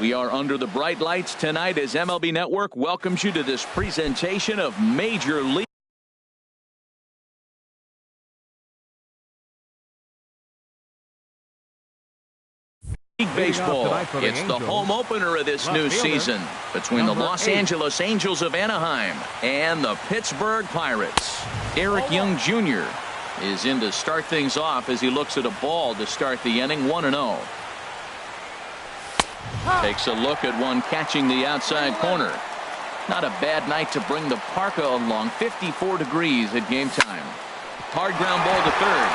We are under the bright lights tonight as MLB Network welcomes you to this presentation of Major League Baseball. It's the home opener of this new season between the Los Angeles Angels of Anaheim and the Pittsburgh Pirates. Eric Young Jr. is in to start things off as he looks at a ball to start the inning. 1-0. Takes a look at one catching the outside corner. Not a bad night to bring the parka along. 54 degrees at game time. Hard ground ball to third.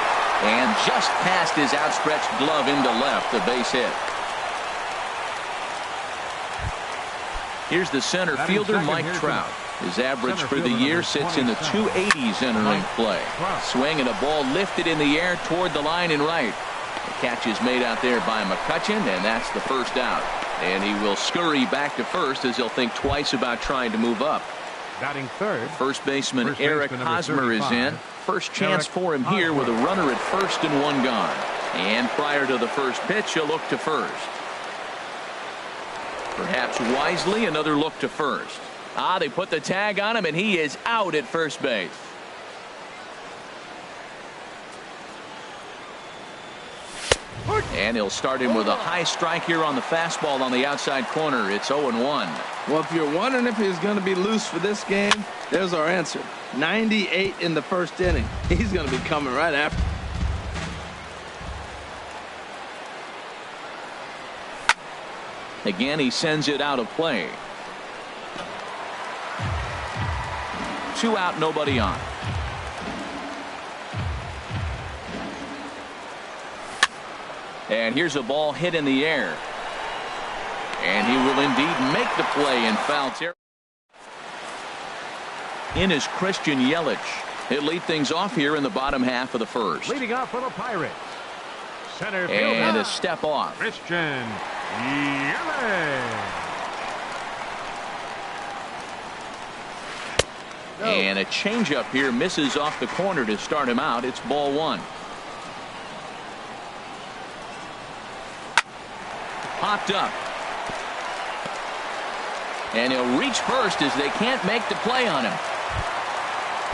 And just past his outstretched glove into left, a base hit. Here's the center fielder, Mike Trout. His average for the year sits in the 280s entering play. Swing and a ball lifted in the air toward the line and right. The catch is made out there by McCutchen, and that's the first out. And he will scurry back to first as he'll think twice about trying to move up. Batting third. First baseman Eric Hosmer is in. First chance for him here with a runner at first and one gone. And prior to the first pitch, he'll look to first. Perhaps wisely, another look to first. They put the tag on him, and he is out at first base. And he'll start him with a high strike here on the fastball on the outside corner. It's 0-1. Well, if you're wondering if he's going to be loose for this game, there's our answer. 98 in the first inning. He's going to be coming right after. Again, he sends it out of play. 2 out, nobody on. And here's a ball hit in the air. And he will indeed make the play in foul territory. In is Christian Yelich. He'll lead things off here in the bottom half of the first. Leading off for the Pirates. Center fielder. And a step off. Christian Yelich. And a changeup here misses off the corner to start him out. It's ball one. Popped up. And he'll reach first as they can't make the play on him.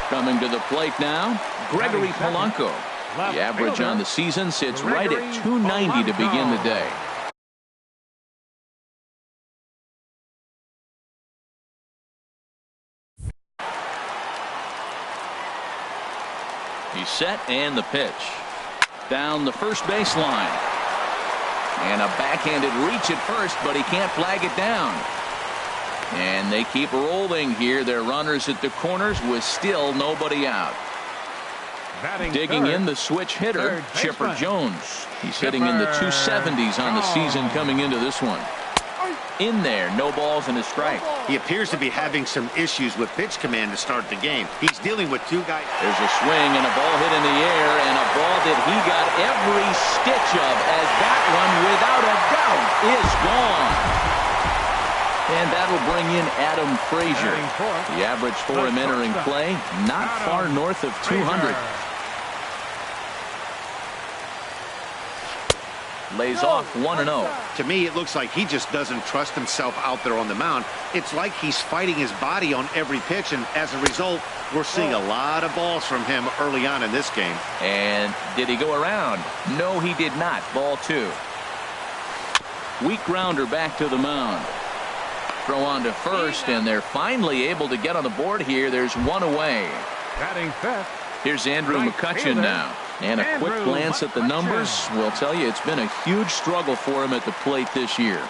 Coming to the plate now, Gregory Polanco. The average on the season sits right at 290 to begin the day. He's set and the pitch. Down the first baseline. And a backhanded reach at first, but he can't flag it down. And they keep rolling here. Their runners at the corners with still nobody out. Digging in the switch hitter, Chipper Jones. He's hitting in the 270s on the season coming into this one. In there, no balls and a strike. He appears to be having some issues with pitch command to start the game. He's dealing with 2 guys. There's a swing and a ball hit in the air, and a ball that he got every stitch of, as that one, without a doubt, is gone. And that'll bring in Adam Frazier. The average for him entering play, not far north of 200. Lays off 1-0. To me, it looks like he just doesn't trust himself out there on the mound. It's like he's fighting his body on every pitch, and as a result, we're seeing a lot of balls from him early on in this game. And did he go around? No, he did not. Ball 2. Weak grounder back to the mound. Throw on to first, and they're finally able to get on the board here. There's one away. Batting fifth. Here's Andrew McCutchen now. And a quick glance at the numbers will tell you it's been a huge struggle for him at the plate this year.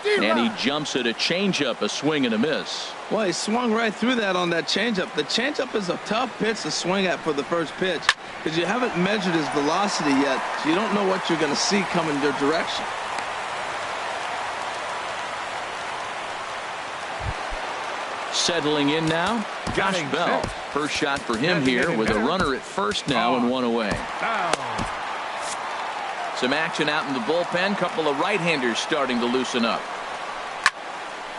And he jumps at a changeup, a swing and a miss. Well, he swung right through that on that changeup. The changeup is a tough pitch to swing at for the first pitch because you haven't measured his velocity yet, so you don't know what you're going to see coming your direction. Settling in now, Josh Bell. First shot for him here with a runner at first now and one away. Some action out in the bullpen. Couple of right-handers starting to loosen up.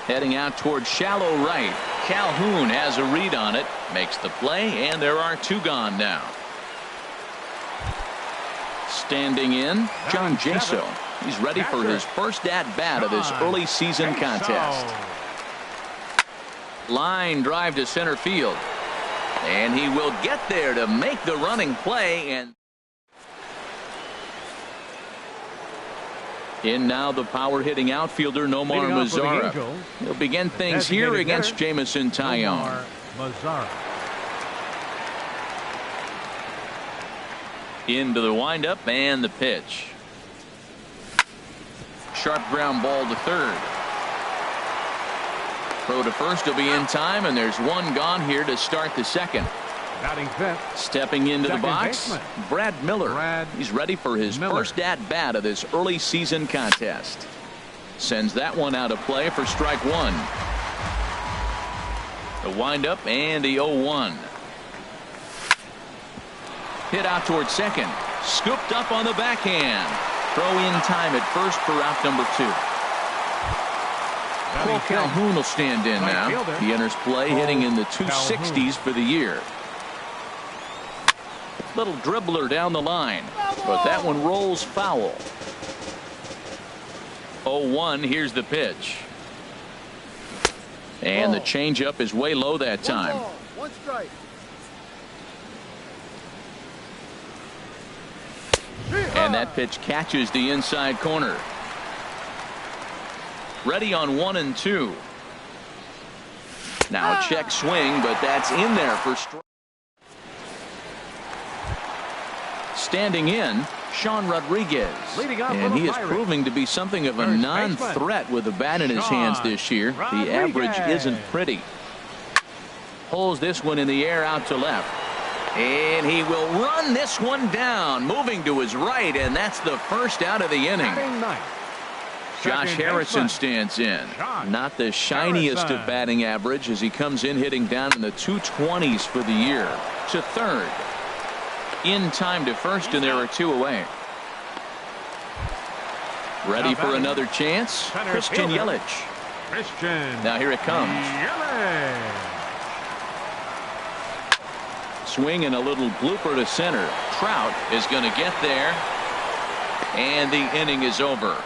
Heading out toward shallow right. Calhoun has a read on it. Makes the play, and there are 2 gone now. Standing in, John Jaso. He's ready for his first at-bat of this early season contest. Line drive to center field. And he will get there to make the running play. And in now the power-hitting outfielder Nomar Mazara. He'll begin things here against Jamison Tyone. Into the windup and the pitch. Sharp ground ball to third. Throw to first will be in time, and there's one gone here to start the second. Batting fifth. Stepping into the box, baseman. Brad Miller. He's ready for his first at-bat of this early season contest. Sends that one out of play for strike one. The windup and the 0-1. Hit out towards second. Scooped up on the backhand. Throw in time at first for out number 2. Cole Calhoun will stand in now. He enters play hitting in the 260s for the year. Little dribbler down the line, but that one rolls foul. 0-1. Here's the pitch. And the changeup is way low that time. One strike. And that pitch catches the inside corner. Ready on 1 and 2. Now a check swing, but that's in there for strike. Standing in, Sean Rodriguez. And he is proving to be something of a non-threat with a bat in his hands this year. The average isn't pretty. Pulls this one in the air out to left. And he will run this one down, moving to his right, and that's the first out of the inning. Josh Harrison stands in. Not the shiniest of batting average as he comes in hitting down in the 220s for the year. To third. In time to first, and there are 2 away. Ready for another chance. Christian Yelich. Now here it comes. Swing and a little blooper to center. Trout is going to get there. And the inning is over.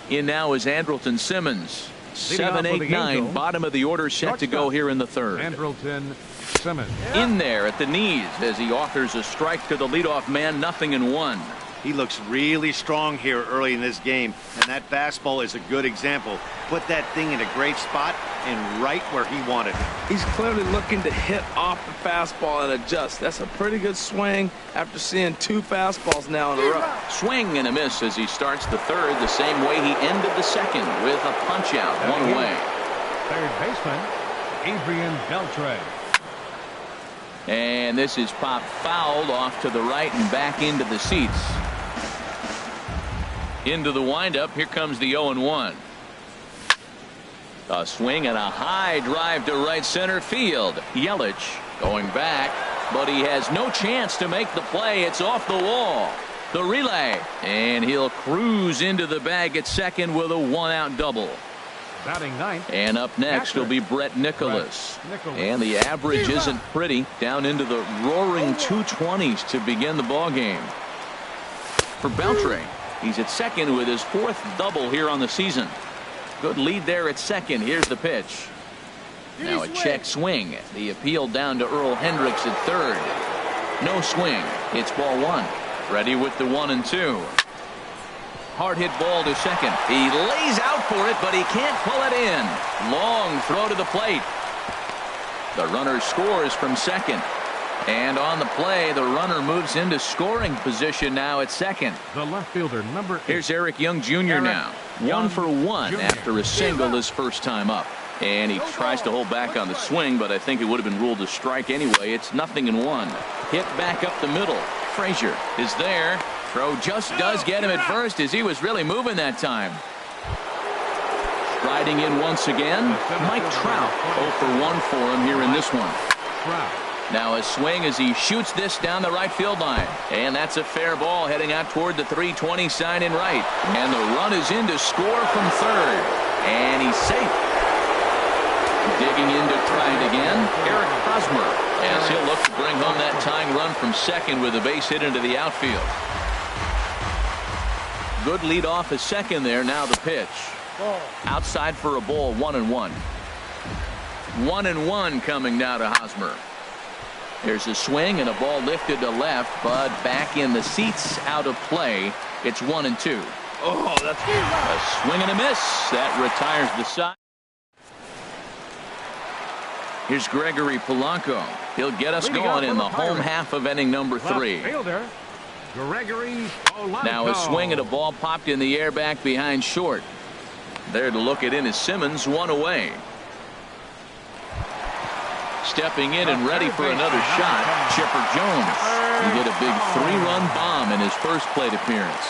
In now is Andrelton Simmons. 7, 8, 9. Bottom of the order set to go here in the third. Andrelton Simmons. In there at the knees as he offers a strike to the leadoff man. 0-1. He looks really strong here early in this game, and that fastball is a good example. Put that thing in a great spot and right where he wanted it. He's clearly looking to hit off the fastball and adjust. That's a pretty good swing after seeing 2 fastballs now in a row. Swing and a miss as he starts the third the same way he ended the second with a punch out one way. Third baseman Adrian Beltre. And this is popped fouled off to the right and back into the seats. Into the windup. Here comes the 0-1. A swing and a high drive to right center field. Yelich going back, but he has no chance to make the play. It's off the wall. The relay, and he'll cruise into the bag at second with a 1-out double. Batting ninth. And up next will be Brett Nicholas. And the average isn't pretty, down into the roaring 220s to begin the ball game. For Beltre, he's at second with his 4th double here on the season. Good lead there at second. Here's the pitch. Now a check swing. The appeal down to Earl Hendricks at third. No swing. It's ball 1. Ready with the 1 and 2. Hard hit ball to second. He lays out for it, but he can't pull it in. Long throw to the plate. The runner scores from second. And on the play, the runner moves into scoring position now at second. The left fielder, number 8. Here's Eric Young Jr. now. 1 for 1 after a single his first time up. And he tries to hold back on the swing, but I think it would have been ruled a strike anyway. It's 0-1. Hit back up the middle. Frazier is there. Throw just does get him at first as he was really moving that time. Striding in once again, Mike Trout. 0 for 1 for him here in this one. Now a swing as he shoots this down the right field line. And that's a fair ball heading out toward the 320 sign in right. And the run is in to score from third. And he's safe. Digging in to try it again, Eric Hosmer. As he'll look to bring home that tying run from second with a base hit into the outfield. Good lead off at second there. Now the pitch. Outside for a ball, 1-1. 1-1 coming now to Hosmer. There's a swing and a ball lifted to left, but back in the seats, out of play. It's 1-2. Oh, that's a swing and a miss. That retires the side. Here's Gregory Polanco. He'll get us going in the home half of inning number 3. Fielder, Gregory Polanco. Now a swing and a ball popped in the air back behind short. There to look it in is Simmons, 1 away. Stepping in and ready for another shot, Chipper Jones. He hit a big 3-run bomb in his first plate appearance.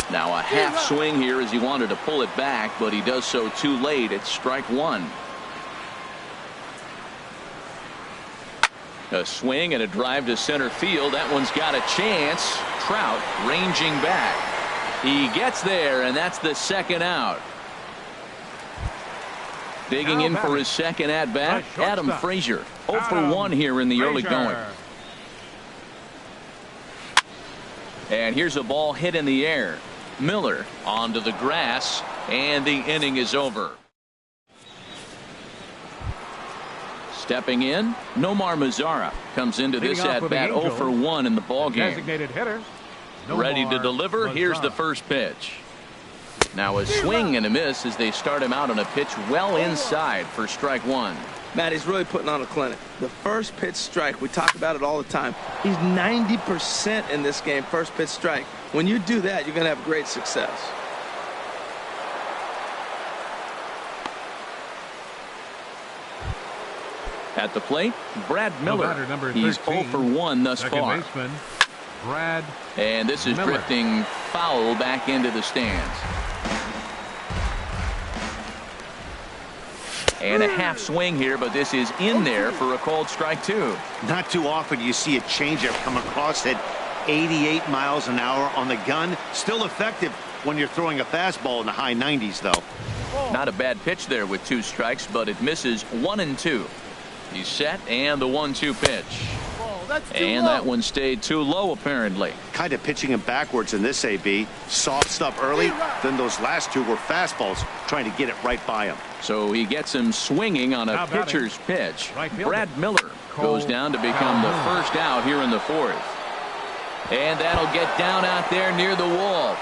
Now a half swing here as he wanted to pull it back, but he does so too late. It's strike 1. A swing and a drive to center field. That one's got a chance. Trout ranging back. He gets there, and that's the second out. Digging in for his second at bat, Adam Frazier. 0 for 1 here in the early going. And here's a ball hit in the air. Miller onto the grass, and the inning is over. Stepping in, Nomar Mazara comes into this at bat 0 for 1 in the ball game. Designated hitter. Ready to deliver. Here's the first pitch. Now a swing and a miss as they start him out on a pitch well inside for strike 1. Matt, he's really putting on a clinic. The first pitch strike, we talk about it all the time. He's 90% in this game, first pitch strike. When you do that, you're going to have great success. At the plate, Brad Miller. He's 0 for 1 thus far. Baseman, Brad and this is Miller. Drifting foul back into the stands. And a half swing here, but this is in there for a called strike 2. Not too often you see a changeup come across at 88 miles an hour on the gun. Still effective when you're throwing a fastball in the high 90s, though. Not a bad pitch there with 2 strikes, but it misses 1-2. He's set, and the 1-2 pitch. And that one stayed too low, apparently. Kind of pitching him backwards in this AB. Soft stuff early, then those last 2 were fastballs, trying to get it right by him. So he gets him swinging on a pitcher's pitch. Brad Miller goes down to become the first out here in the 4th. And that'll get down out there near the wall.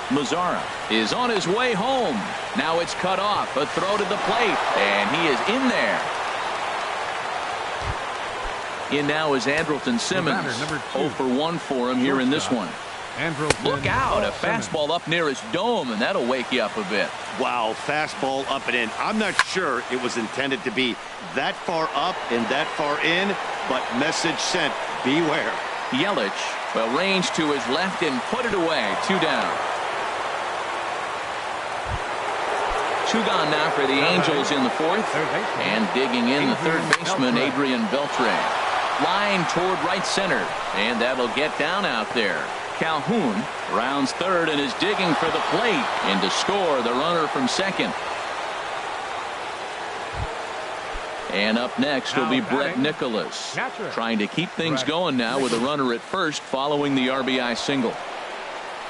Mazara is on his way home. Now it's cut off. A throw to the plate, and he is in there. In now is Andrelton Simmons. 0 for 1 for him here in this one. Look out, a fastball up near his dome, and that'll wake you up a bit. Wow, fastball up and in. I'm not sure it was intended to be that far up and that far in, but message sent, beware. Yelich will range to his left and put it away. 2 down. 2 gone now for the Angels in the 4th. And digging in the third baseman, Adrian Beltre. Line toward right center, and that'll get down out there. Calhoun rounds third and is digging for the plate, and to score the runner from second. And up next will be Brett Nicholas, trying to keep things going now with a runner at first following the RBI single.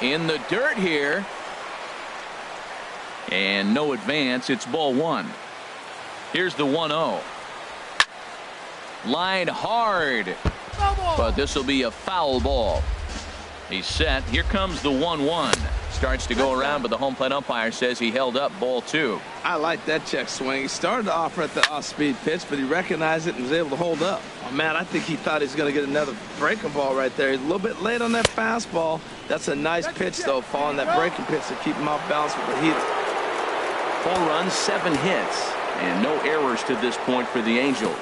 In the dirt here, and no advance. It's ball 1. Here's the 1-0. Line hard, but this will be a foul ball. He's set. Here comes the 1-1. Starts to go around, but the home plate umpire says he held up ball 2. I like that check swing. He started to offer at the off-speed pitch, but he recognized it and was able to hold up. Oh, man, I think he thought he was going to get another breaking ball right there. He's a little bit late on that fastball. That's a nice pitch, though, following that breaking pitch to keep him off balance with the heater. 4 runs, 7 hits, and no errors to this point for the Angels.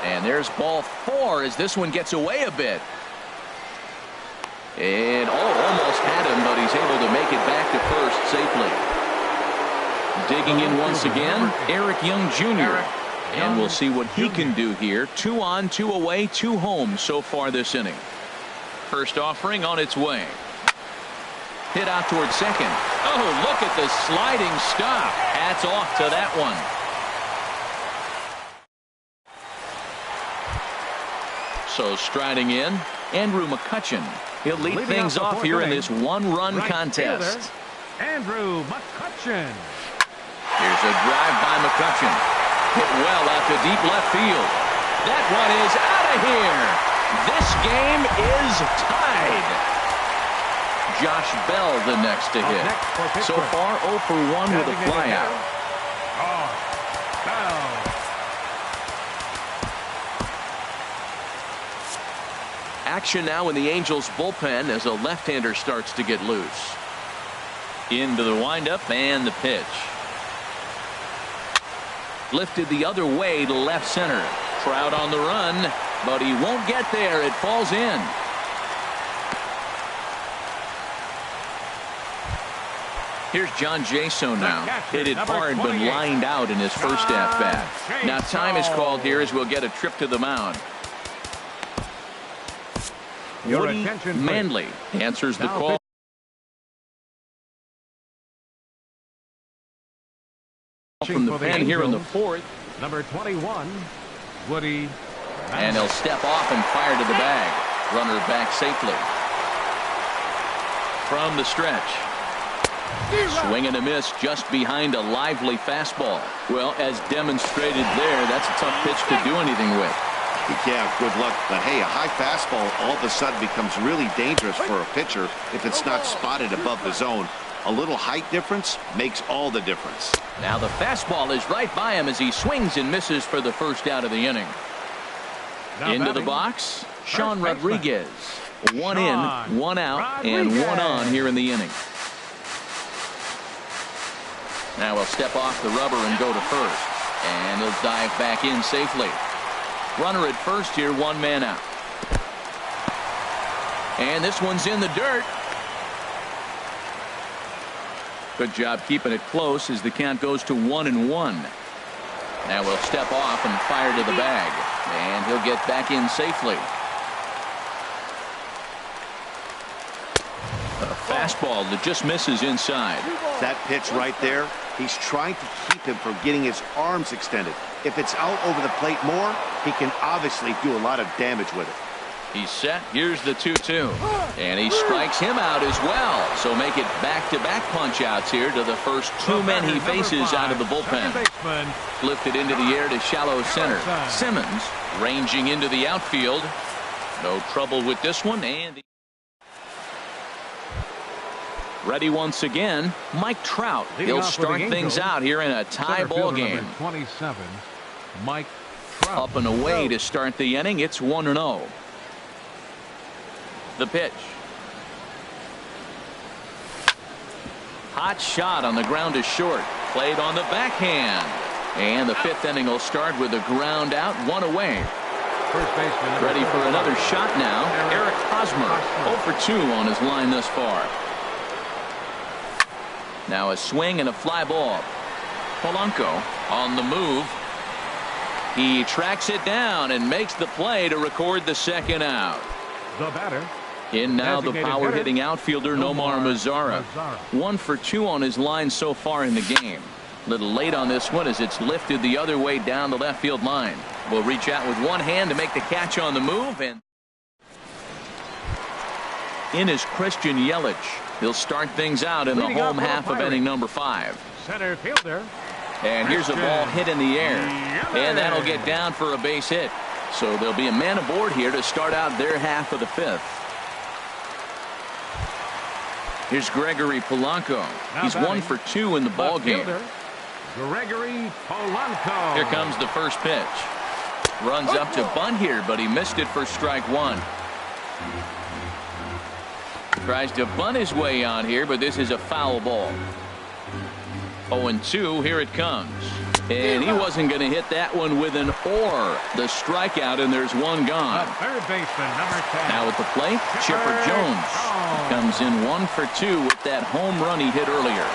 And there's ball 4 as this one gets away a bit. And almost had him, but he's able to make it back to first safely. Digging in once again, Eric Young Jr. And we'll see what he can do here. 2 on, 2 away, 2 home so far this inning. First offering on its way. Hit out toward second. Oh, look at the sliding stop. Hats off to that one. So striding in, Andrew McCutcheon. He'll lead things off here in this one-run contest. Andrew McCutcheon. Here's a drive by McCutcheon. Hit well out to deep left field. That one is out of here. This game is tied. Josh Bell the next to hit. So far 0 for 1 with a flyout. Bell. Action now in the Angels bullpen as a left-hander starts to get loose. Into the windup and the pitch. Lifted the other way to left center. Trout on the run, but he won't get there. It falls in. Here's John Jaso now. Hit it hard but lined out in his first at-bat. Now time is called here as we'll get a trip to the mound. Woody Manley answers the call. From the pen here in the fourth. Number 21, Woody. And he'll step off and fire to the bag. Runner back safely. From the stretch. Swing and a miss just behind a lively fastball. Well, as demonstrated there, that's a tough pitch to do anything with. Yeah, good luck. But hey, a high fastball all of a sudden becomes really dangerous for a pitcher if it's not spotted above the zone. A little height difference makes all the difference. Now the fastball is right by him as he swings and misses for the first out of the inning. Into the box, Sean Rodriguez. One in, one out, and one on here in the inning. Now he'll step off the rubber and go to first. And he'll dive back in safely. Runner at first here, one man out. And this one's in the dirt. Good job keeping it close as the count goes to 1-1. Now we'll step off and fire to the bag. And he'll get back in safely. A fastball that just misses inside. That pitch right there, he's trying to keep him from getting his arms extended. If it's out over the plate more, he can obviously do a lot of damage with it. He's set. Here's the 2-2. And he strikes him out as well. So make it back-to-back punch-outs here to the first two men he faces out of the bullpen. Lifted into the air to shallow center. Simmons ranging into the outfield. No trouble with this one. And ready once again, Mike Trout. He'll start things out here in a tie ball game. 27, Mike Trout. Up and away to start the inning. It's 1-0. The pitch. Hot shot on the ground is short. Played on the backhand. And the fifth inning will start with a ground out, one away. First baseman. Ready for another shot now. Eric Hosmer. 0 for 2 on his line thus far. Now a swing and a fly ball. Polanco on the move. He tracks it down and makes the play to record the second out. The batter. In now the power hitting outfielder Nomar Mazara. 1 for 2 on his line so far in the game. A little late on this one as it's lifted the other way down the left field line. Will reach out with one hand to make the catch on the move. And in is Christian Yelich. He'll start things out in the home half of inning number 5. Center fielder. And here's a ball hit in the air. And that'll get down for a base hit. So there'll be a man aboard here to start out their half of the 5th. Here's Gregory Polanco. He's 1 for 2 in the ball game. Gregory Polanco. Here comes the first pitch. Runs up to bunt here, but he missed it for strike 1. Tries to bunt his way on here, but this is a foul ball. 0-2, here it comes. And he wasn't going to hit that one with an or. The strikeout, and there's one gone. Third baseman, number 10. Now at the plate, Chipper Jones. He comes in 1 for 2 with that home run he hit earlier.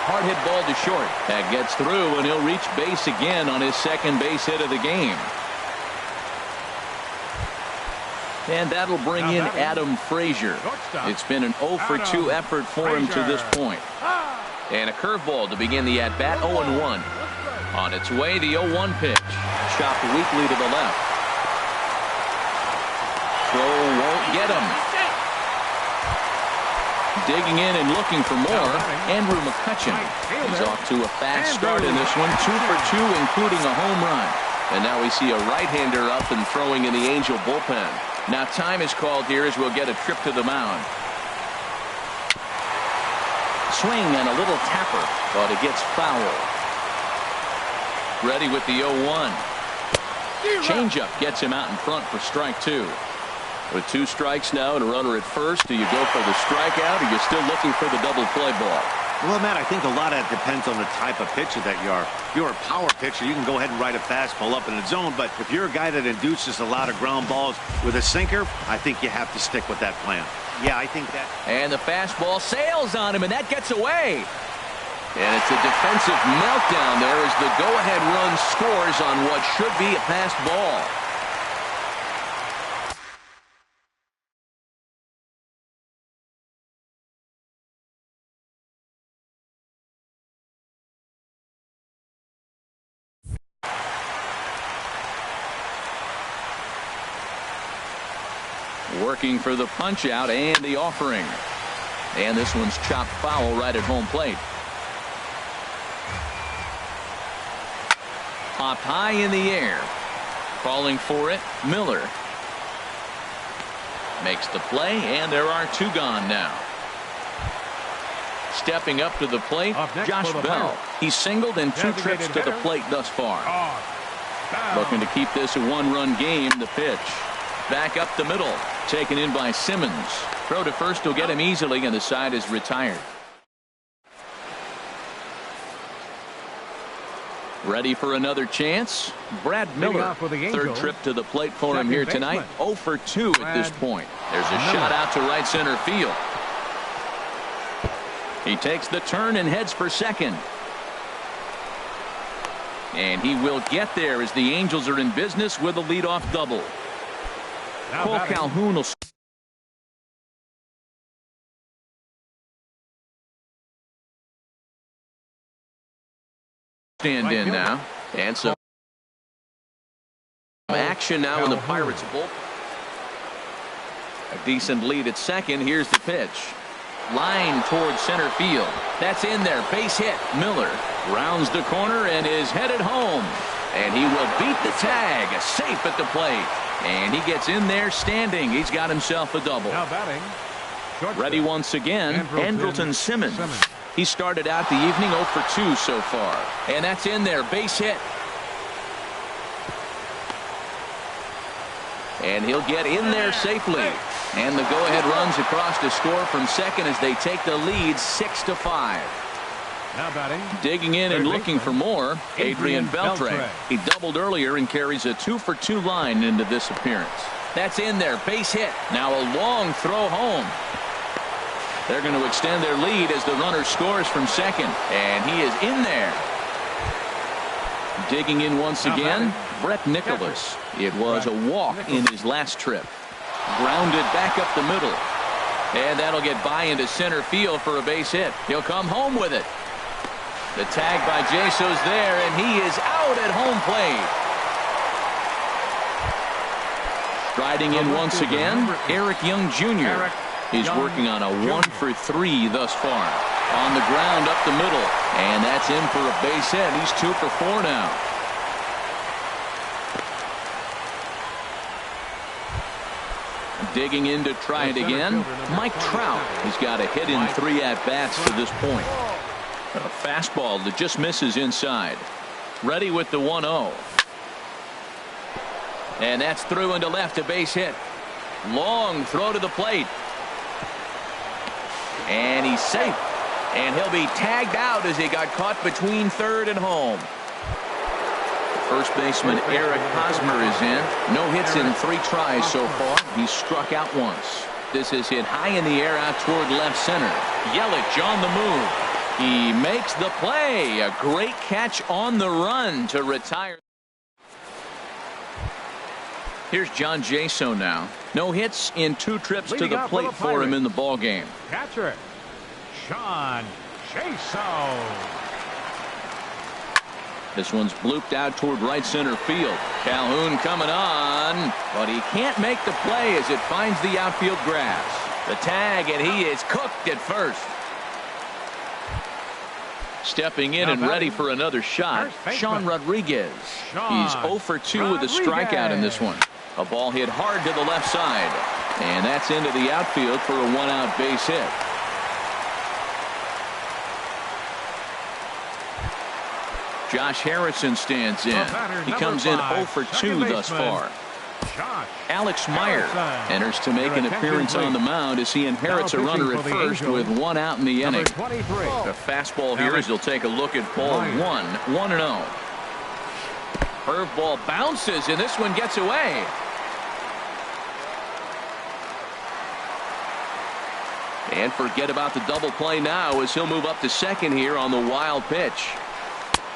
Hard hit ball to short. That gets through, and he'll reach base again on his second base hit of the game. And that'll bring in Adam Frazier. It's been an 0 for 2 effort for him to this point. And a curveball to begin the at-bat, 0-1. On its way, the 0-1 pitch. Chopped weakly to the left. throw won't get him. Digging in and looking for more, Andrew McCutcheon. He's off to a fast start in this one, 2 for 2, including a home run. And now we see a right-hander up and throwing in the Angel bullpen. Now time is called here as we'll get a trip to the mound. Swing and a little tapper, but it gets foul. Ready with the 0-1. Changeup gets him out in front for strike 2. With 2 strikes now and a runner at first, do you go for the strikeout, or are you still looking for the double play ball? Well, Matt, I think a lot of it depends on the type of pitcher that you are. If you're a power pitcher, you can go ahead and ride a fastball up in the zone. But if you're a guy that induces a lot of ground balls with a sinker, I think you have to stick with that plan. Yeah, I think that. And the fastball sails on him, and that gets away. And it's a defensive meltdown there as the go-ahead run scores on what should be a passed ball. Working for the punch out and the offering. And this one's chopped foul right at home plate. Popped high in the air. Calling for it, Miller. Makes the play, and there are 2 gone now. Stepping up to the plate, Josh Bell. He's singled in 2 trips to the plate thus far. Looking to keep this a 1-run game. The pitch. Back up the middle. Taken in by Simmons. Throw to first will get him easily, and the side is retired. Ready for another chance. Brad Miller. 3rd trip to the plate for him here tonight. 0 for 2 at this point. There's a shot out to right center field. He takes the turn and heads for second. And he will get there as the Angels are in business with a leadoff double. Cole Calhoun will stand in now. And some action now in the Pirates bullpen. A decent lead at second. Here's the pitch. Line towards center field. That's in there. Base hit. Miller rounds the corner and is headed home. And he will beat the tag. Safe at the plate. And he gets in there standing. He's got himself a double. Now batting. Ready once again, Andrelton Simmons. He started out the evening 0 for 2 so far. And that's in there. Base hit. And he'll get in there safely. And the go-ahead runs across to score from second as they take the lead 6-5. Now batting. Digging in and looking for more, Adrian Beltre. He doubled earlier and carries a 2 for 2 line into this appearance. That's in there. Base hit. Now a long throw home. They're going to extend their lead as the runner scores from second. And he is in there. Digging in once again, Brett Nicholas. It was a walk in his last trip. Grounded back up the middle. And that'll get by into center field for a base hit. He'll come home with it. The tag by Jaso's there, and he is out at home plate. Striding in once again, Eric Young Jr. He's working on a 1 for 3 thus far. On the ground up the middle, and that's in for a base hit. He's 2 for 4 now. Digging in to try it again, Mike Trout. He's got a hit in 3 at-bats to this point. A fastball that just misses inside. Ready with the 1-0. And that's through into left, a base hit. Long throw to the plate. And he's safe. And he'll be tagged out as he got caught between third and home. First baseman Eric Hosmer is in. No hits in 3 tries so far. He's struck out once. This is hit high in the air out toward left center. Yelich on the move. He makes the play. A great catch on the run to retire. Here's John Jaso now. No hits in 2 trips to the plate for him in the ball game. Catcher, John Jaso. This one's blooped out toward right center field. Calhoun coming on, but he can't make the play as it finds the outfield grass. The tag, and he is cooked at first. Stepping in and ready for another shot, Sean Rodriguez. He's 0 for 2 with a strikeout in this one. A ball hit hard to the left side, and that's into the outfield for a one-out base hit. Josh Harrison stands in. He comes in 0 for 2 thus far. Alex Meyer enters to make an appearance on the mound as he inherits a runner at first with one out in the inning. A fastball here as he'll take a look at ball 1, 1-0. Curveball bounces, and this one gets away. And forget about the double play now as he'll move up to second here on the wild pitch.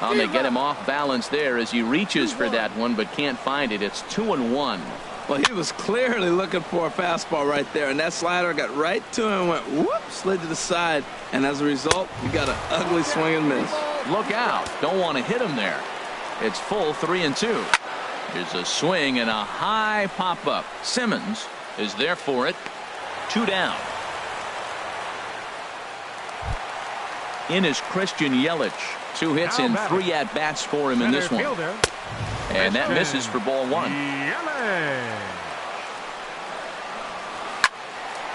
They get him off balance there as he reaches for that one but can't find it. It's 2-1. Well, he was clearly looking for a fastball right there, and that slider got right to him and went whoop, slid to the side, and as a result, he got an ugly swing and miss. Look out. Don't want to hit him there. It's full 3-2. Here's a swing and a high pop-up. Simmons is there for it. 2 down. In is Christian Yelich. 2 hits and 3 at-bats for him in this one. And that misses for ball 1.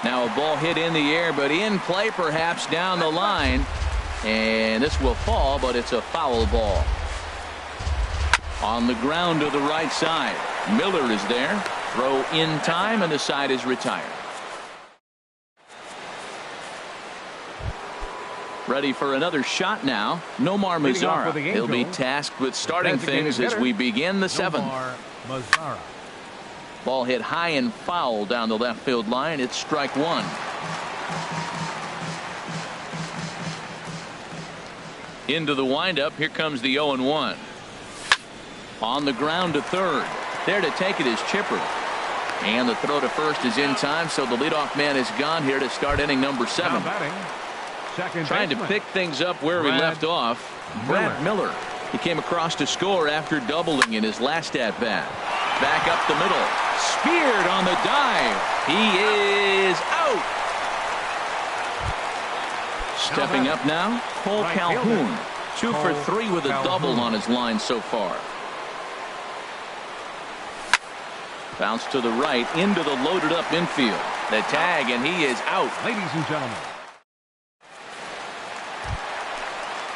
Now a ball hit in the air, but in play perhaps down the line. And this will fall, but it's a foul ball. On the ground to the right side. Miller is there. Throw in time, and the side is retired. Ready for another shot now. Nomar Mazara. He'll be tasked with starting things as we begin the 7th. Ball hit high and foul down the left field line. It's strike 1. Into the windup. Here comes the 0-1. On the ground to third. There to take it is Chipper. And the throw to first is in time, so the leadoff man is gone here to start inning number 7. Trying to pick things up where we left off. Brad Miller. He came across to score after doubling in his last at-bat. Back up the middle. Speared on the dive. He is out. Stepping up now, Cole Calhoun. 2 for 3 with a double on his line so far. Bounce to the right into the loaded up infield. The tag, and he is out. Ladies and gentlemen.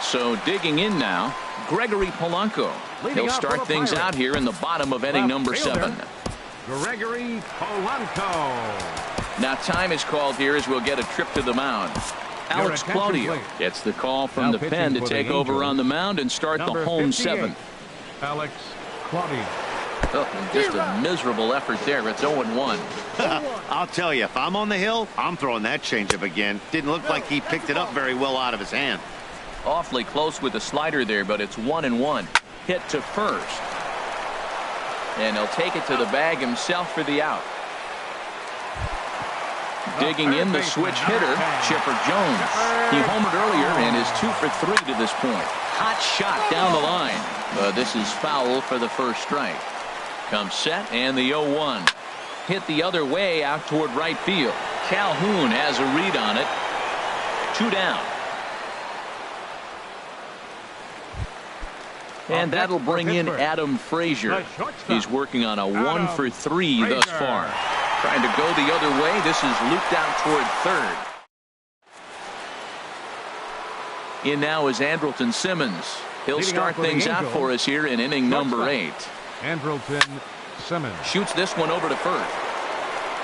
So digging in now, Gregory Polanco. He'll start things out here in the bottom of inning number 7. Gregory Polanco. Now time is called here as we'll get a trip to the mound. Alex Claudio gets the call from the pen to take over on the mound and start the home 7th. Alex Claudio. Oh, just a miserable effort there. It's 0-1. I'll tell you, if I'm on the hill, I'm throwing that changeup again. Didn't look like he picked it up very well out of his hand. Awfully close with the slider there, but it's 1-1. Hit to first. And he'll take it to the bag himself for the out. Digging in the switch hitter, Chipper Jones. He homered earlier and is 2 for 3 to this point. Hot shot down the line. But this is foul for the first strike. Comes set and the 0-1. Hit the other way out toward right field. Calhoun has a read on it. 2 down. And that'll bring in Adam Frazier. He's working on a 1 for 3 thus far. Trying to go the other way. This is looped out toward third. In now is Andrelton Simmons. He'll start things out for us here in inning number 8. Andrelton Simmons shoots this one over to first.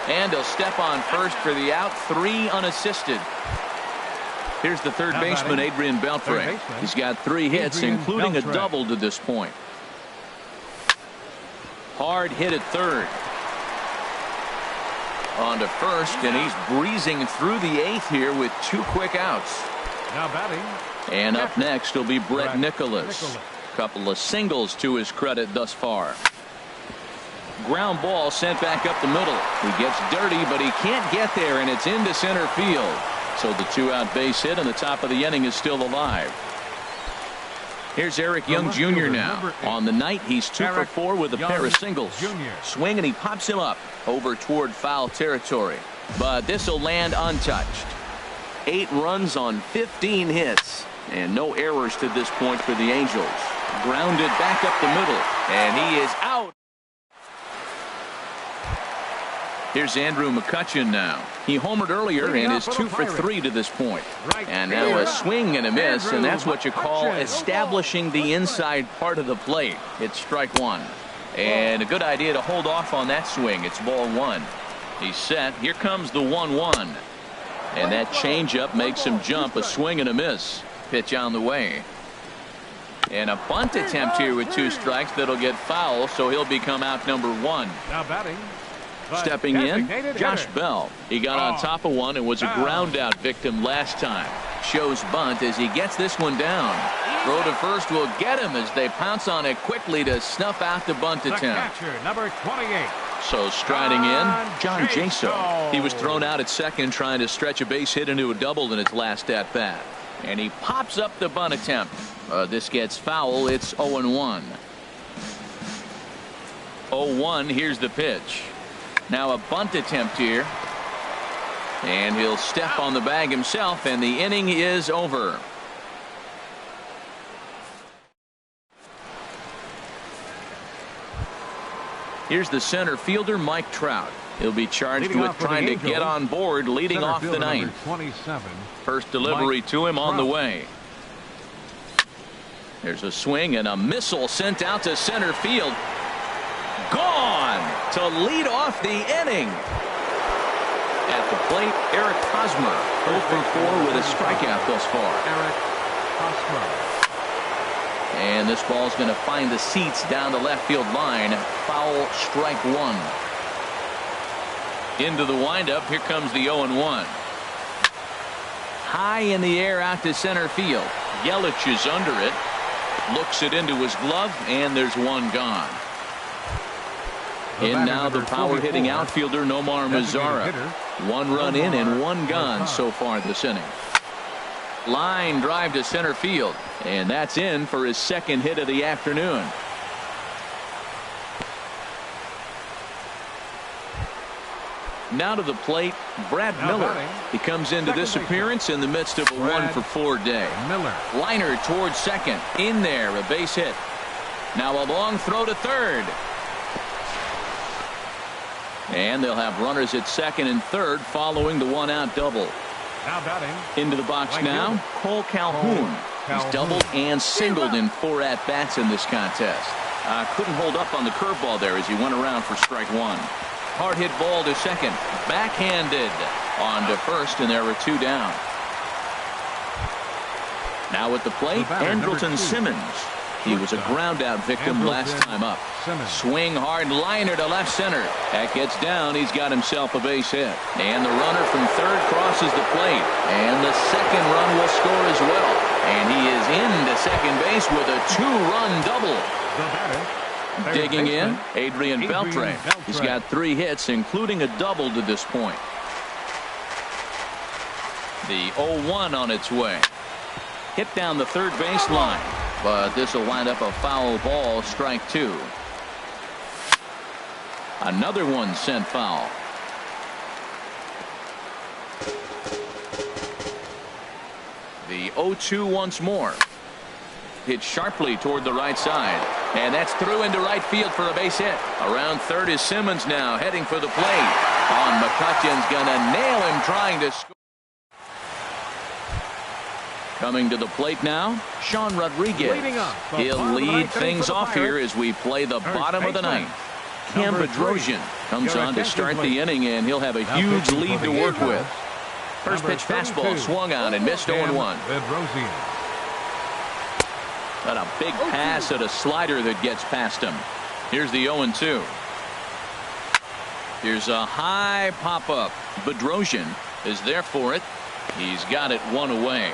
And he'll step on first for the out. 3 unassisted. Here's the third baseman, Adrian Beltre. He's got 3 hits, including a double to this point. Hard hit at third. On to first, and he's breezing through the 8th here with 2 quick outs. Now batting. And up next will be Brett Nicholas. Couple of singles to his credit thus far. Ground ball sent back up the middle. He gets dirty, but he can't get there, and it's into center field. So the 2-out base hit, and the top of the inning is still alive. Here's Eric Young Jr. now. On the night, he's 2 for 4 with a pair of singles. Swing, and he pops him up over toward foul territory. But this will land untouched. 8 runs on 15 hits. And no errors to this point for the Angels. Grounded back up the middle. And he is out. Here's Andrew McCutchen now. He homered earlier and is 2 for 3 to this point. And now a swing and a miss, and that's what you call establishing the inside part of the plate. It's strike one. And a good idea to hold off on that swing. It's ball one. He's set. Here comes the 1-1. And that changeup makes him jump. A swing and a miss. Pitch on the way. And a bunt attempt here with 2 strikes that'll get foul, so he'll become out number 1. Now batting. Stepping in, Josh Bell. He got on top of one and was a ground out victim last time. Shows bunt as he gets this one down. Throw to first will get him as they pounce on it quickly to snuff out the bunt attempt. Catcher, number 28. So striding in, John Jaso. He was thrown out at second trying to stretch a base hit into a double in his last at bat. And he pops up the bunt attempt. This gets foul. It's 0-1. 0-1. Here's the pitch. Now a bunt attempt here. And he'll step on the bag himself, and the inning is over. Here's the center fielder, Mike Trout. He'll be charged with trying to get on board leading off the ninth. First delivery to him on the way. There's a swing and a missile sent out to center field. Gone to lead off the inning. At the plate, Eric Hosmer, 0 for 4 with a strikeout thus far. Eric Hosmer. And this ball's going to find the seats down the left field line. Foul, strike one. Into the windup. Here comes the 0-1. High in the air out to center field. Yelich is under it. Looks it into his glove, and there's one gone. In now the power-hitting outfielder Nomar Mazara. 1 run in and 1 gone so far this inning. Line drive to center field, and that's in for his second hit of the afternoon. Now to the plate, Brad Miller. He comes into this appearance in the midst of a 1 for 4 day. Liner towards second. In there, a base hit. Now a long throw to third. And they'll have runners at second and third following the 1-out double. Now batting. Into the box now, Cole Calhoun. He's doubled and singled in 4 at-bats in this contest. Couldn't hold up on the curveball there as he went around for strike one. Hard hit ball to second. Backhanded on to first, and there were 2 down. Now at the plate, Andrelton Simmons. He was a ground out victim last time up. Swing hard liner to left center. That gets down. He's got himself a base hit. And the runner from third crosses the plate. And the second run will score as well. And he is into second base with a 2-run double. Digging in, Adrian Beltre. He's got 3 hits, including a double to this point. The 0-1 on its way. Hit down the third baseline. But this will wind up a foul ball, strike 2. Another one sent foul. The 0-2 once more. Hit sharply toward the right side. And that's through into right field for a base hit. Around third is Simmons now heading for the plate. McCutchen's gonna nail him trying to score. Coming to the plate now, Sean Rodriguez. He'll lead things off here as we play the bottom of the ninth. Cam Bedrosian comes on to start the inning, and he'll have a huge lead to work with. First pitch fastball swung on and missed 0-1. Got a big pass at a slider that gets past him. Here's the 0-2. Here's a high pop-up. Bedrosian is there for it. He's got it 1 away.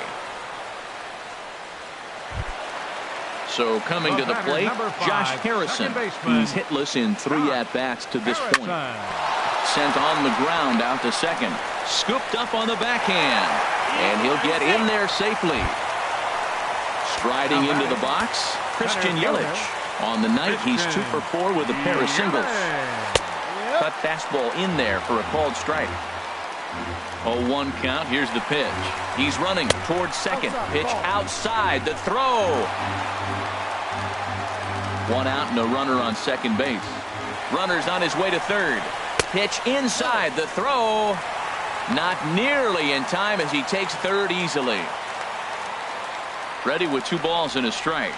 So coming to the plate, Josh Harrison. He's hitless in 3 at-bats to this point. Sent on the ground out to second. Scooped up on the backhand. And he'll get in there safely. Riding into the box, Christian Yelich. On the night, he's 2 for 4 with a pair of singles. Cut fastball in there for a called strike. 0-1 count. Here's the pitch. He's running towards second. Pitch outside. The throw. 1 out and a runner on second base. Runner's on his way to third. Pitch inside. The throw. Not nearly in time as he takes third easily. Ready with 2 balls and a strike.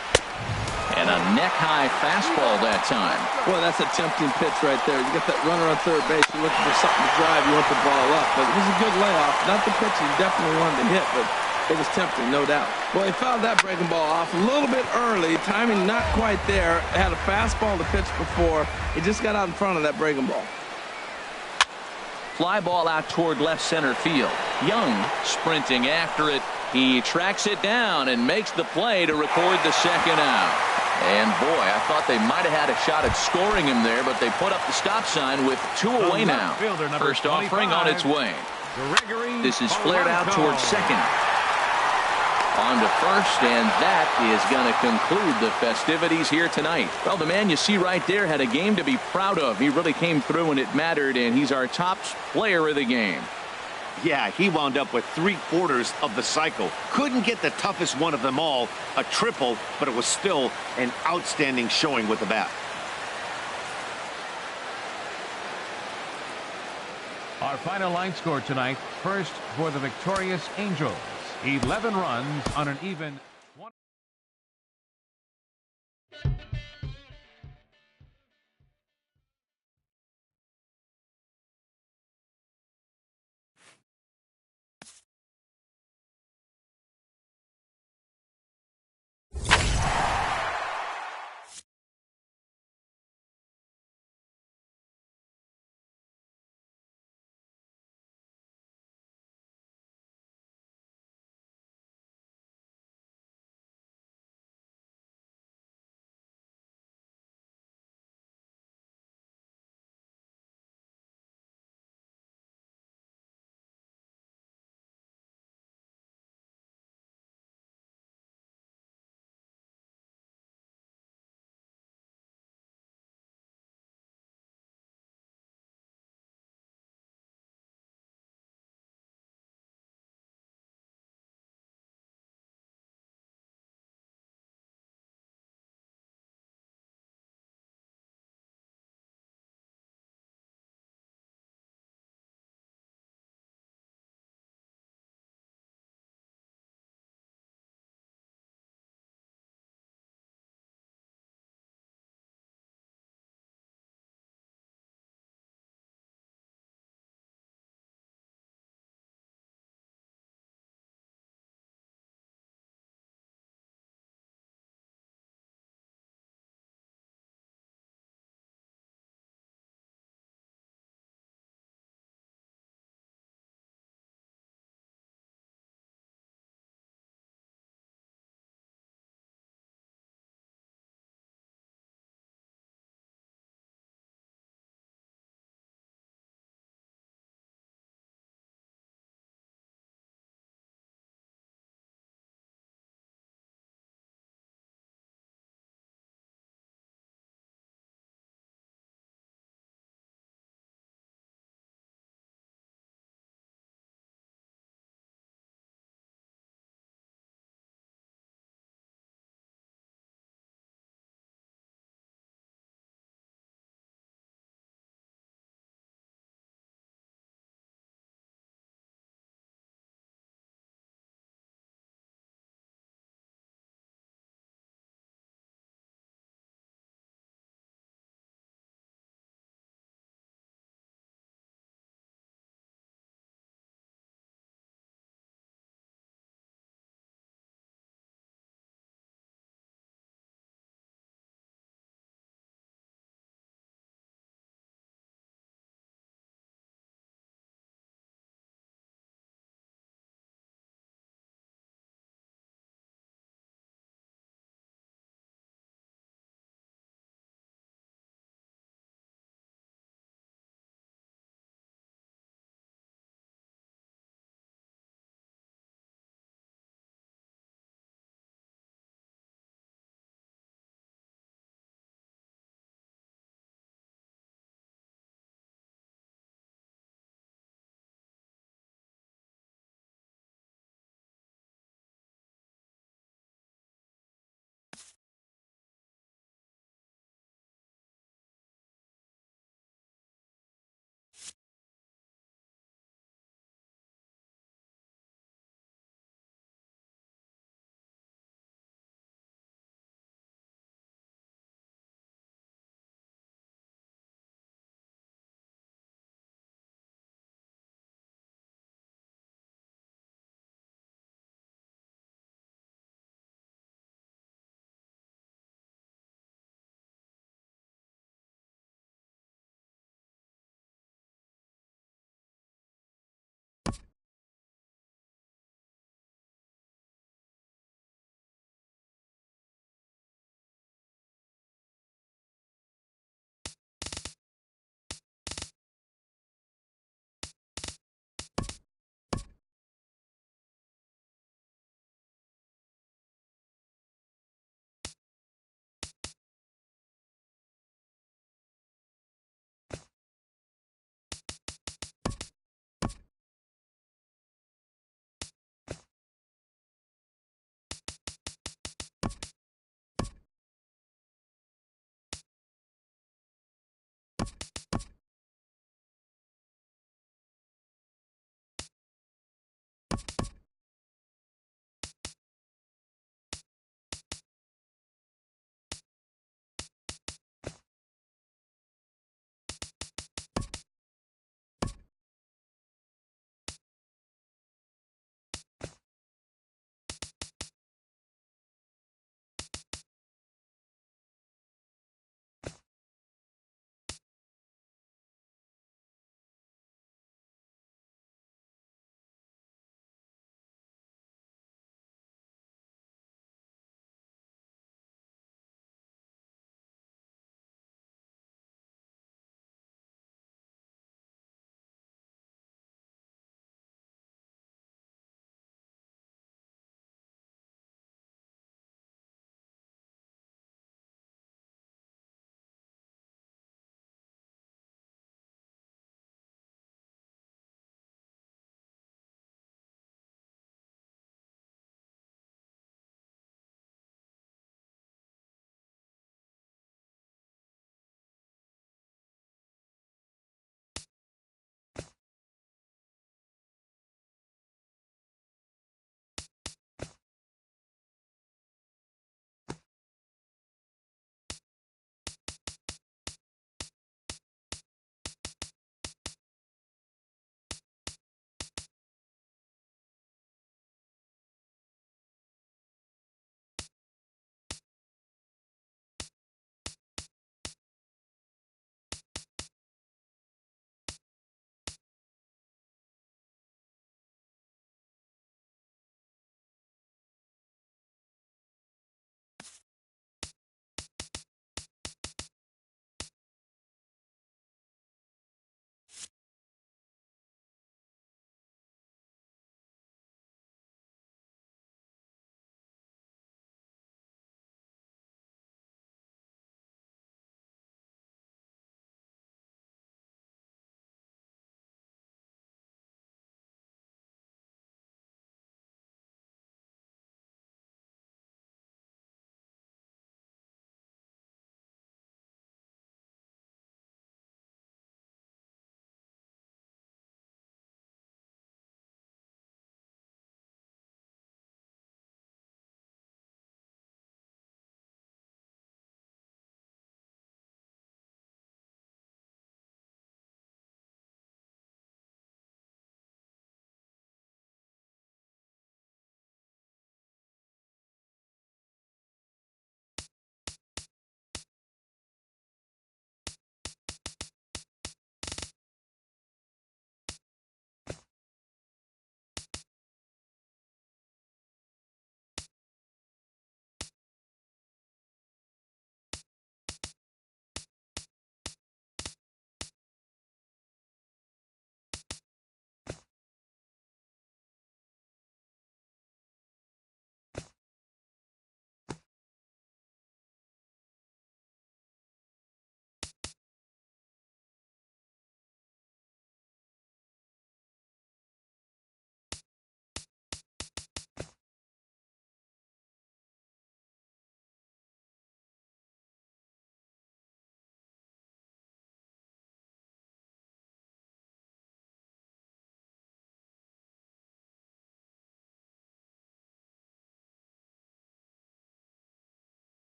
And a neck-high fastball that time. Well, that's a tempting pitch right there. You get that runner on third base. You're looking for something to drive. You want the ball up. But it was a good layoff. Not the pitch he definitely wanted to hit, but it was tempting, no doubt. Well, he fouled that breaking ball off a little bit early. Timing not quite there. Had a fastball to pitch before. He just got out in front of that breaking ball. Fly ball out toward left center field. Young sprinting after it. He tracks it down and makes the play to record the second out. And boy, I thought they might have had a shot at scoring him there, but they put up the stop sign with 2 away now. First offering on its way. This is flared out towards second. On to first, and that is going to conclude the festivities here tonight. Well, the man you see right there had a game to be proud of. He really came through and it mattered, and he's our top player of the game. Yeah, he wound up with 3/4 of the cycle. Couldn't get the toughest one of them all, a triple, but it was still an outstanding showing with the bat. Our final line score tonight. First for the victorious Angels. 11 runs on an even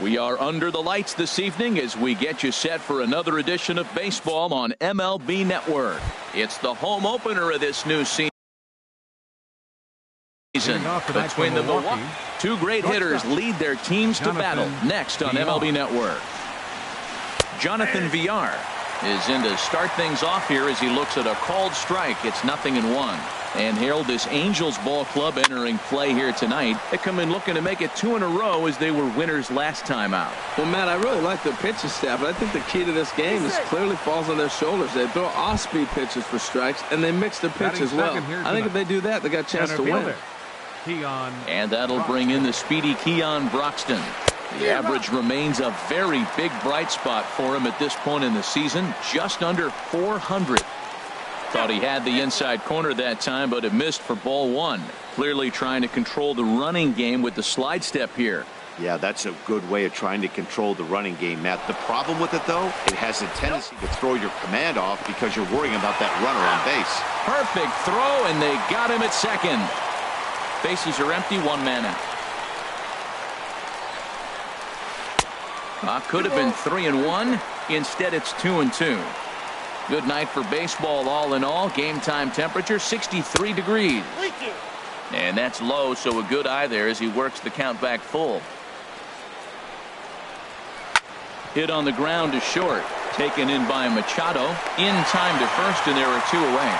We are under the lights this evening as we get you set for another edition of baseball on MLB Network. It's the home opener of this new season. Between the Milwaukee, two great hitters lead their teams to battle. Next on MLB Network, Jonathan Villar is in to start things off here as he looks at a called strike. It's 0-1. And Harold, this Angels ball club entering play here tonight. They come in looking to make it 2 in a row as they were winners last time out. Well, Matt, I really like their pitching staff, but I think the key to this game is clearly falls on their shoulders. They throw off-speed pitches for strikes, and they mix their pitch as well. I think if they do that, they got a chance to win. And that'll bring in the speedy Keon Broxton. The average remains a very big bright spot for him at this point in the season, just under 400. Thought he had the inside corner that time, but it missed for ball 1. Clearly trying to control the running game with the slide step here. Yeah, that's a good way of trying to control the running game, Matt. The problem with it, though, it has a tendency to throw your command off because you're worrying about that runner on base. Perfect throw, and they got him at second. Bases are empty, 1 man out. Could have been 3-1. Instead, it's 2-2. Good night for baseball all in all. Game time temperature 63 degrees. And that's low, so a good eye there as he works the count back full. Hit on the ground to short. Taken in by Machado. In time to first, and there are 2 away.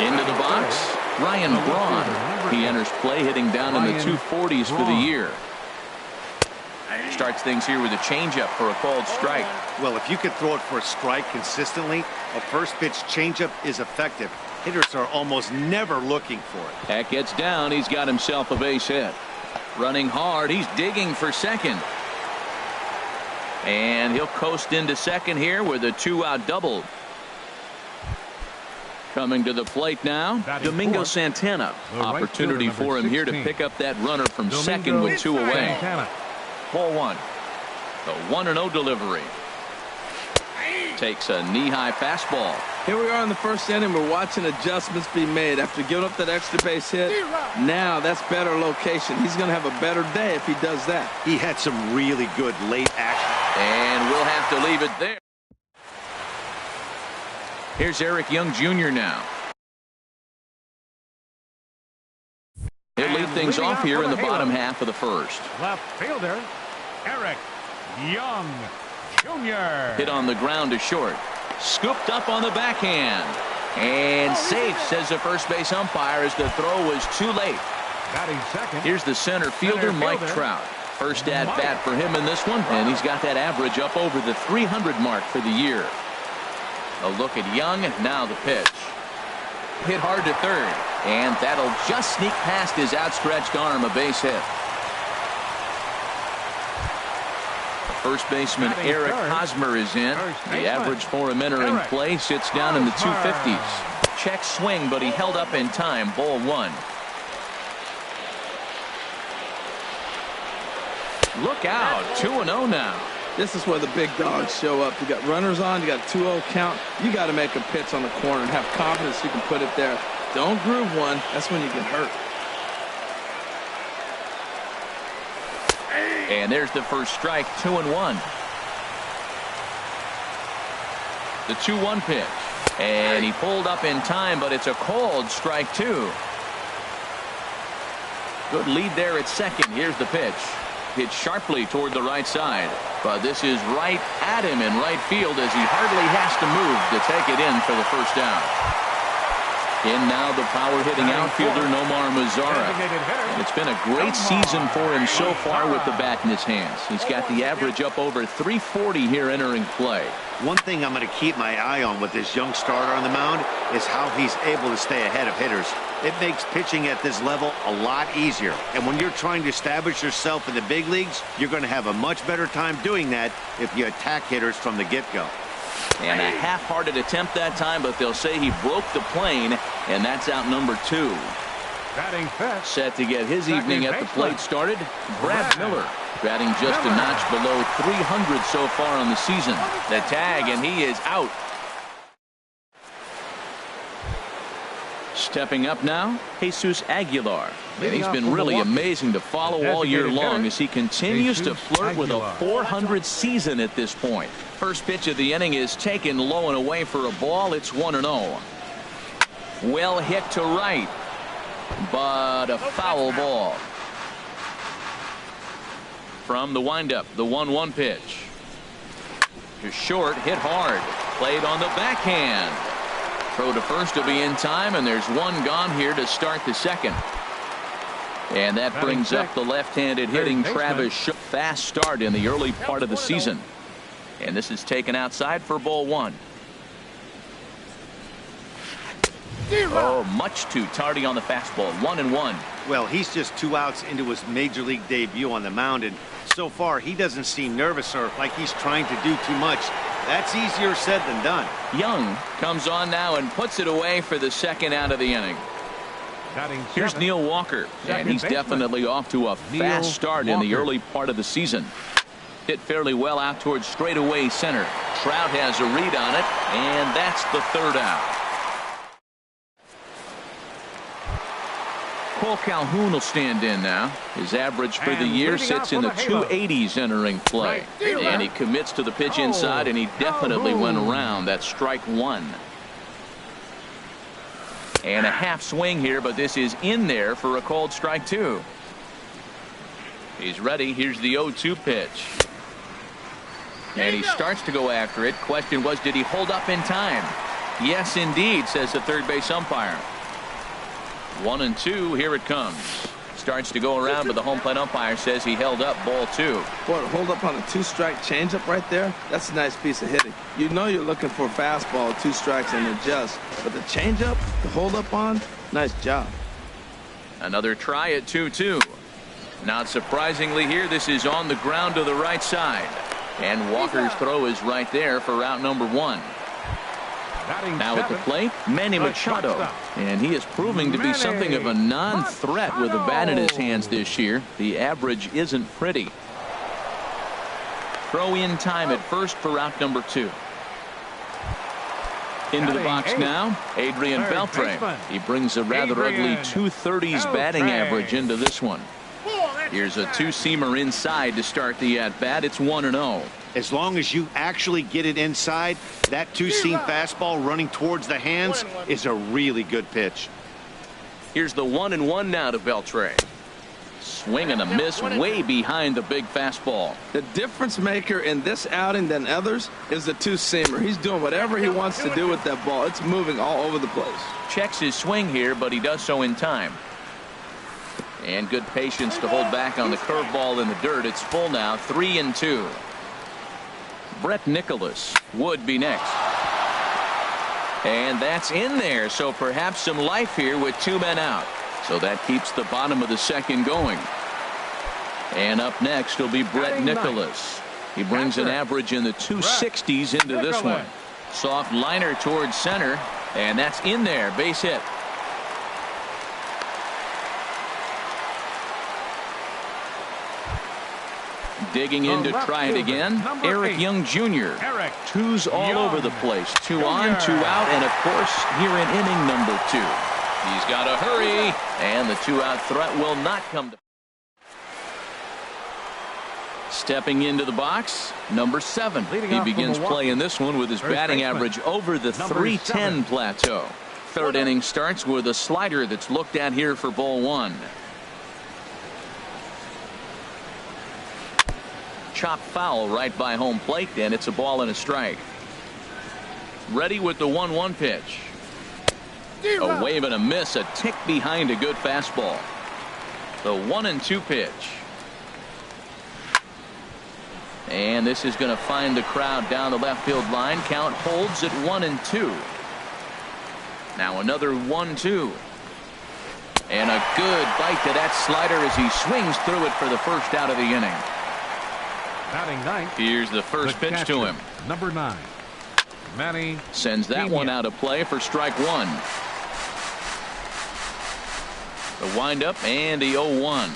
Into the box, Ryan Braun. He enters play hitting down in the 240s for the year. Starts things here with a changeup for a called strike. Well, if you could throw it for a strike consistently, a first pitch changeup is effective. Hitters are almost never looking for it. That gets down. He's got himself a base hit. Running hard. He's digging for second. And he'll coast into second here with a 2-out double. Coming to the plate now, Domingo Santana. Opportunity for him here to pick up that runner from second with 2 away. Ball 1. The 1-0 delivery. Takes a knee-high fastball. Here we are in the first inning. We're watching adjustments be made after giving up that extra base hit. Now that's better location. He's going to have a better day if he does that. He had some really good late action. And we'll have to leave it there. Here's Eric Young Jr. now. He'll lead things off here in the bottom half of the first. Left fielder, Eric Young Jr. Hit on the ground to short. Scooped up on the backhand. And safe, says the first base umpire, as the throw was too late. Batting second. Here's the center fielder, Mike Trout. First at bat for him in this one, and he's got that average up over the 300 mark for the year. A look at Young, now the pitch. Hit hard to third, and that'll just sneak past his outstretched arm, a base hit. First baseman Eric Hosmer is in. The average for him entering play sits down in the 250s. Check swing, but he held up in time. Ball 1. Look out, 2-0 now. This is where the big dogs show up. You got runners on, you got a 2-0 count. You got to make a pitch on the corner and have confidence you can put it there. Don't groove one. That's when you get hurt. And there's the first strike, 2-1. The 2-1 pitch. And he pulled up in time, but it's a called strike 2. Good lead there at second. Here's the pitch. Hit sharply toward the right side. But this is right at him in right field as he hardly has to move to take it in for the first down. In now the power-hitting outfielder Nomar Mazara. And it's been a great season for him so far with the bat in his hands. He's got the average up over 340 here entering play. One thing I'm going to keep my eye on with this young starter on the mound is how he's able to stay ahead of hitters. It makes pitching at this level a lot easier. And when you're trying to establish yourself in the big leagues, you're going to have a much better time doing that if you attack hitters from the get-go. And a half-hearted attempt that time, but they'll say he broke the plane, and that's out number 2. Batting fifth. Set to get his evening at the plate started, Brad Miller. Batting just a notch below 300 so far on the season. The tag, and he is out. Stepping up now, Jesus Aguilar. And he's been really amazing to follow all year long as he continues to flirt with a .400 season at this point. First pitch of the inning is taken low and away for a ball. It's 1-0. Well hit to right, but a foul ball. From the windup, the 1-1 pitch. To short, hit hard. Played on the backhand. Throw to first will be in time, and there's one gone here to start the second. And that brings up the left-handed hitting Travis Shook. Fast start in the early part of the season. And this is taken outside for ball one. Oh, much too tardy on the fastball. 1-1. Well, he's just 2 outs into his major league debut on the mound, and so far he doesn't seem nervous or like he's trying to do too much. That's easier said than done. Young comes on now and puts it away for the second out of the inning. Here's Neil Walker, and he's definitely off to a fast start in the early part of the season. Hit fairly well out towards straightaway center. Trout has a read on it, and that's the third out. Cole Calhoun will stand in now. His average for the year sits in the 280s entering play. And he commits to the pitch inside, and he definitely went around. That's strike one. And a half swing here, but this is in there for a called strike two. He's ready. Here's the 0-2 pitch. And he starts to go after it. Question was, did he hold up in time? Yes, indeed, says the third base umpire. 1-2. Here it comes. Starts to go around, but the home plate umpire says he held up ball two. Boy, hold up on a 2-strike changeup right there. That's a nice piece of hitting. You know you're looking for a fastball, 2 strikes and adjust. But the changeup, the hold up on, nice job. Another try at 2-2. Not surprisingly here, this is on the ground to the right side. And Walker's throw is right there for out number one. Now at the plate, Manny Machado. And he is proving to be something of a non-threat with a bat in his hands this year. The average isn't pretty. Throw in time at first for out number two. Into the box now, Adrian Beltre. He brings a rather ugly 230s batting average into this one. Here's a two-seamer inside to start the at-bat. It's 1-0. As long as you actually get it inside, that two-seam fastball running towards the hands is a really good pitch. Here's the 1-1 now to Beltre. Swing and a miss way behind the big fastball. The difference maker in this outing than others is the two-seamer. He's doing whatever he wants to do with that ball. It's moving all over the place. Checks his swing here, but he does so in time. And good patience to hold back on the curveball in the dirt. It's full now, 3-2. Brett Nicholas would be next. And that's in there, so perhaps some life here with 2 men out. So that keeps the bottom of the second going. And up next will be Brett Nicholas. He brings an average in the 260s into this one. Soft liner towards center, and that's in there, base hit. Digging in to try it again, Eric Young Jr. Twos all over the place. 2 on, 2 out, and of course here in inning number 2. He's got to hurry, and the 2-out threat will not come to. Stepping into the box, number 7. He begins playing this one with his batting average over the 310 plateau. Third inning starts with a slider that's looked at here for ball 1. Chop foul right by home plate, and it's a ball and a strike. Ready with the 1-1 pitch. A wave and a miss, a tick behind a good fastball. The 1-2 pitch. And this is going to find the crowd down the left field line. Count holds at 1-2. Now another 1-2. And a good bite to that slider as he swings through it for the first out of the inning. Here's the first pitch to him. Number 9. Manny sends that one out of play for strike 1. The windup and the 0-1.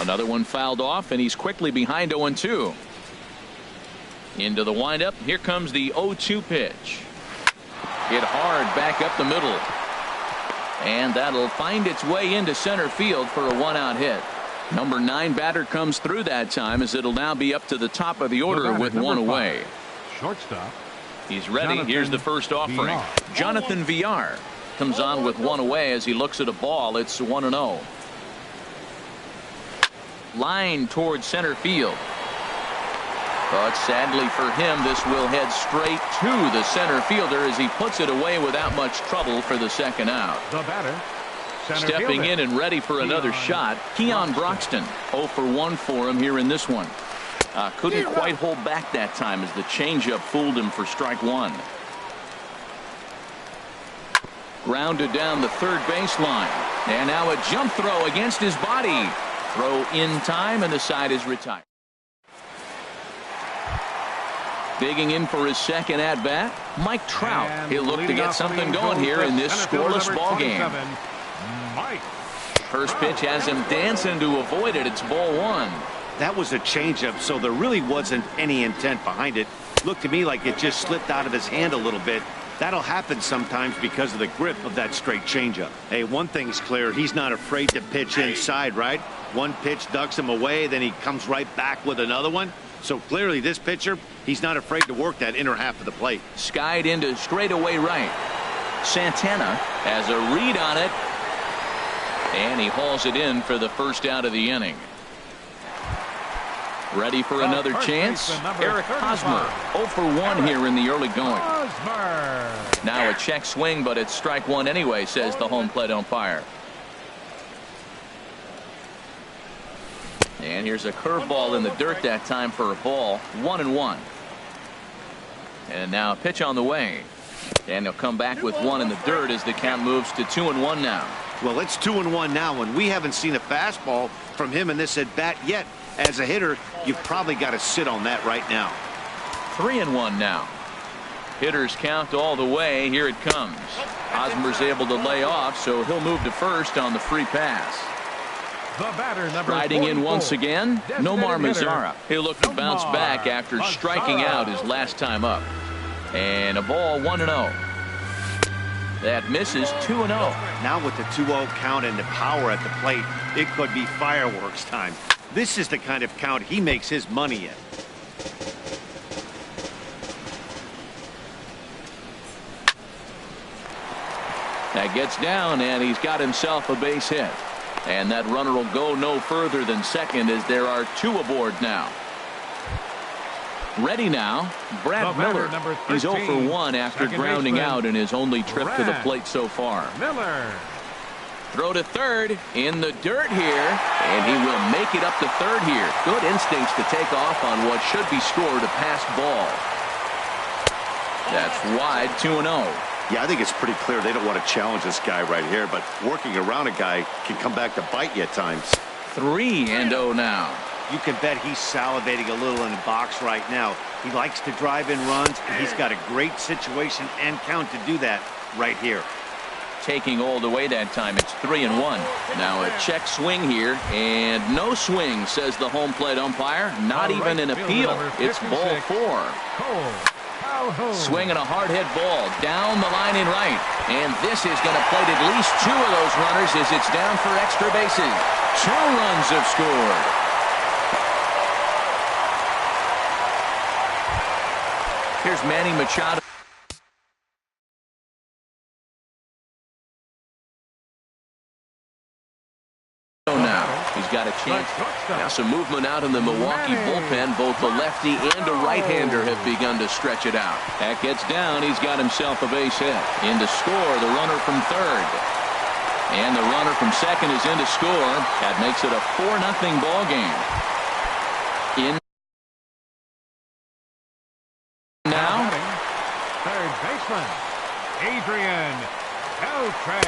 Another one fouled off, and he's quickly behind 0-2. Into the windup. Here comes the 0-2 pitch. Hit hard back up the middle. And that'll find its way into center field for a 1-out hit. Number 9 batter comes through that time, as it'll now be up to the top of the order with one away. Shortstop. He's ready. Jonathan Here's the first offering. VR. Jonathan VR comes on with one away as he looks at a ball. It's 1-0. Line towards center field. But sadly for him, this will head straight to the center fielder as he puts it away without much trouble for the second out. The batter. Stepping in and ready for another shot, Keon Broxton. 0 for 1 for him here in this one. Couldn't quite hold back that time as the changeup fooled him for strike one. Grounded down the third baseline. And now a jump throw against his body. Throw in time, and the side is retired. Digging in for his second at bat, Mike Trout. And he'll look to get something going here in this scoreless ball game. Mike. First pitch has him dancing to avoid it. It's ball one. That was a changeup, so there really wasn't any intent behind it. Looked to me like it just slipped out of his hand a little bit. That'll happen sometimes because of the grip of that straight changeup. Hey, one thing's clear. He's not afraid to pitch inside, right? One pitch ducks him away, then he comes right back with another one. So clearly this pitcher, he's not afraid to work that inner half of the plate. Skied into straightaway right. Santana has a read on it. And he hauls it in for the first out of the inning. Ready for another chance? Eric Hosmer. 0 for 1 here in the early going. Now a check swing, but it's strike one anyway, says the home plate umpire. And here's a curveball in the dirt that time for a ball. 1-1. And now a pitch on the way. And he'll come back with one in the dirt as the count moves to 2-1 now. Well, it's 2-1 now, and we haven't seen a fastball from him in this at bat yet. As a hitter, you've probably got to sit on that right now. 3-1 now. Hitters count all the way. Here it comes. Hosmer's able to lay off, so he'll move to first on the free pass. The batter, number Riding in 44. once again, Nomar Mazara. He'll look to bounce Nomar back after striking out his last time up. And a ball 1-0. That misses. 2-0. Now with the 2-0 count and the power at the plate, it could be fireworks time. This is the kind of count he makes his money in. That gets down, and he's got himself a base hit. And that runner will go no further than second as there are two aboard now. Ready now, Brad Miller. He's 0 for 1 after grounding out in his only trip to the plate so far. Miller. Throw to third in the dirt here, and he will make it up to third here. Good instincts to take off on what should be scored a passed ball. That's wide. 2-0. Yeah, I think it's pretty clear they don't want to challenge this guy right here, but working around a guy can come back to bite you at times. 3-0 now. You can bet he's salivating a little in the box right now. He likes to drive in runs, and he's got a great situation and count to do that right here. Taking all the way that time. It's 3-1. Now a check swing here, and no swing, says the home plate umpire. Not even an appeal. It's ball 4. Swinging a hard hit ball down the line in right, and this is going to plate at least 2 of those runners as it's down for extra bases. 2 runs have scored. Here's Manny Machado. He's got a chance. Now some movement out in the Milwaukee bullpen. Both the lefty and a right-hander have begun to stretch it out. That gets down. He's got himself a base hit. In to score, the runner from third. And the runner from second is in to score. That makes it a 4-0 ball game. In now. Third baseman, Adrian Beltre.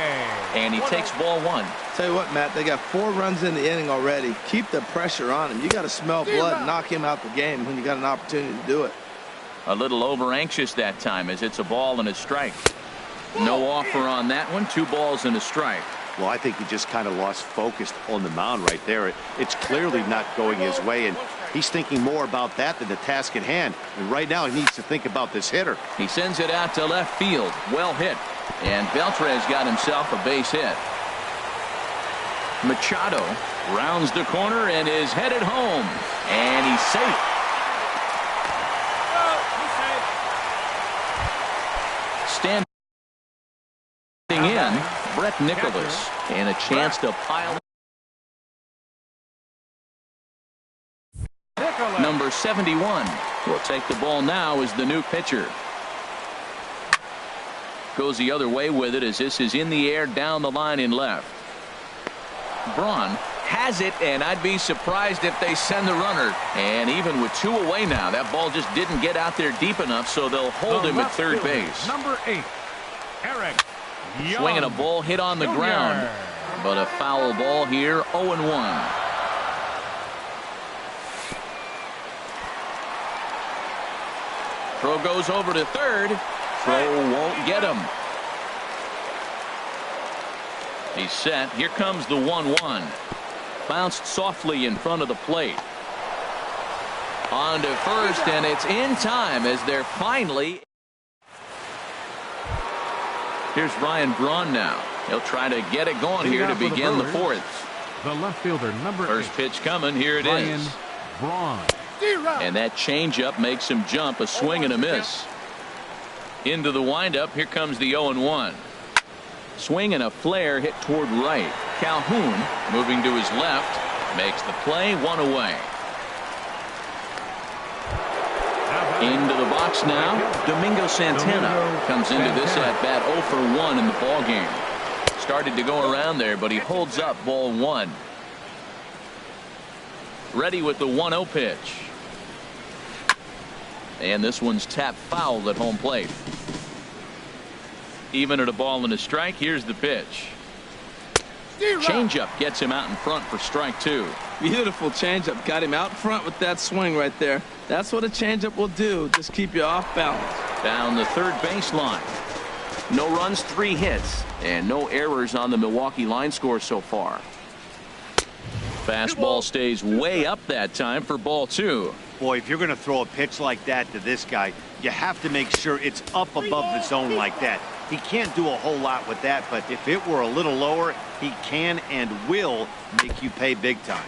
And he takes ball 1. Tell you what, Matt, they got 4 runs in the inning already. Keep the pressure on him. You got to smell blood and knock him out the game when you got an opportunity to do it. A little over anxious that time as it's a ball and a strike. No offer on that one. 2 balls and a strike. Well, I think he just kind of lost focus on the mound right there. It's clearly not going his way, and He's thinking more about that than the task at hand. And right now he needs to think about this hitter. He sends it out to left field. Well hit. And Beltre's got himself a base hit. Machado rounds the corner and is headed home. And he's safe. Standing in, Brett Nicholas. And a chance to pile. Number 71 will take the ball now as the new pitcher. Goes the other way with it as this is in the air down the line in left. Braun has it, and I'd be surprised if they send the runner. And even with 2 away now, that ball just didn't get out there deep enough, so they'll hold him at third base. Number 8, Eric Young. Swinging a ball hit on the ground, but a foul ball here, 0-1. Throw goes over to third. Throw won't get him. He's set. Here comes the 1-1. Bounced softly in front of the plate. On to first, and it's in time as they're finally. Here's Ryan Braun now. He'll try to get it going here to begin the fourth. The left fielder, number 8. First pitch coming. Here it is. Braun. And that changeup makes him jump. A swing and a miss. Into the windup. Here comes the 0-1. Swing and a flare hit toward right. Calhoun moving to his left. Makes the play. 1 away. Into the box now. Domingo Santana comes into this at bat 0 for 1 in the ball game. Started to go around there, but he holds up ball 1. Ready with the 1-0 pitch. And this one's tapped foul at home plate. Even at a ball and a strike. Here's the pitch. Changeup gets him out in front for strike 2. Beautiful changeup. Got him out front with that swing right there. That's what a changeup will do. Just keep you off balance. Down the third baseline. No runs, 3 hits, and no errors on the Milwaukee line score so far. Fastball stays way up that time for ball 2. Boy, if you're going to throw a pitch like that to this guy, you have to make sure it's up above the zone like that. He can't do a whole lot with that, but if it were a little lower, he can and will make you pay big time.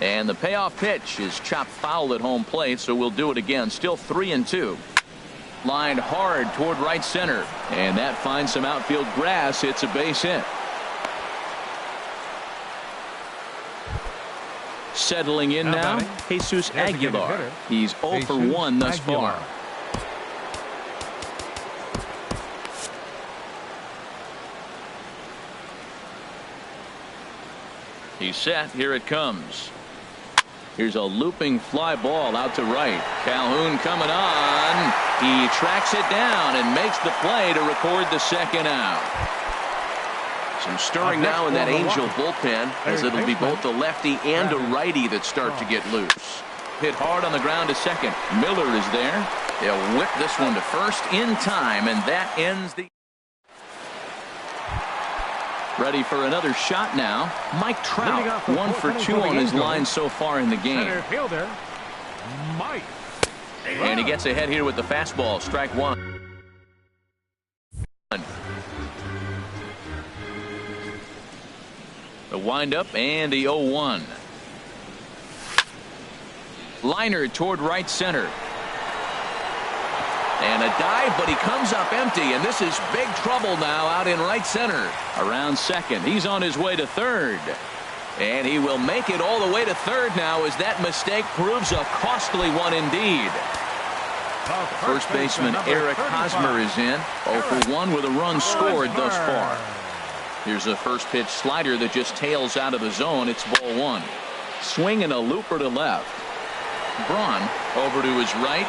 And the payoff pitch is chopped foul at home plate, so we'll do it again. Still 3-2. Lined hard toward right center, and that finds some outfield grass. It's a base hit. Settling in now, Jesus Aguilar. He's 0 for 1 thus far. He's set. Here it comes. Here's a looping fly ball out to right. Calhoun coming on. He tracks it down and makes the play to record the second out. Some stirring now in that Angel bullpen, as it'll be both a lefty and a righty that start to get loose. Hit hard on the ground to second. Miller is there. They'll whip this one to first in time, and that ends the. Ready for another shot now. Mike Trout, 1 for 2 on his line so far in the game. Center fielder, Mike. And he gets ahead here with the fastball. Strike 1. The windup and the 0-1. Liner toward right center. And a dive, but he comes up empty, and this is big trouble now out in right center. Around second. He's on his way to third. And he will make it all the way to third now as that mistake proves a costly one indeed. First baseman Eric Hosmer is in. 0 for 1 with a run scored thus far. Here's a first pitch slider that just tails out of the zone. It's ball 1. Swing and a looper to left. Braun over to his right.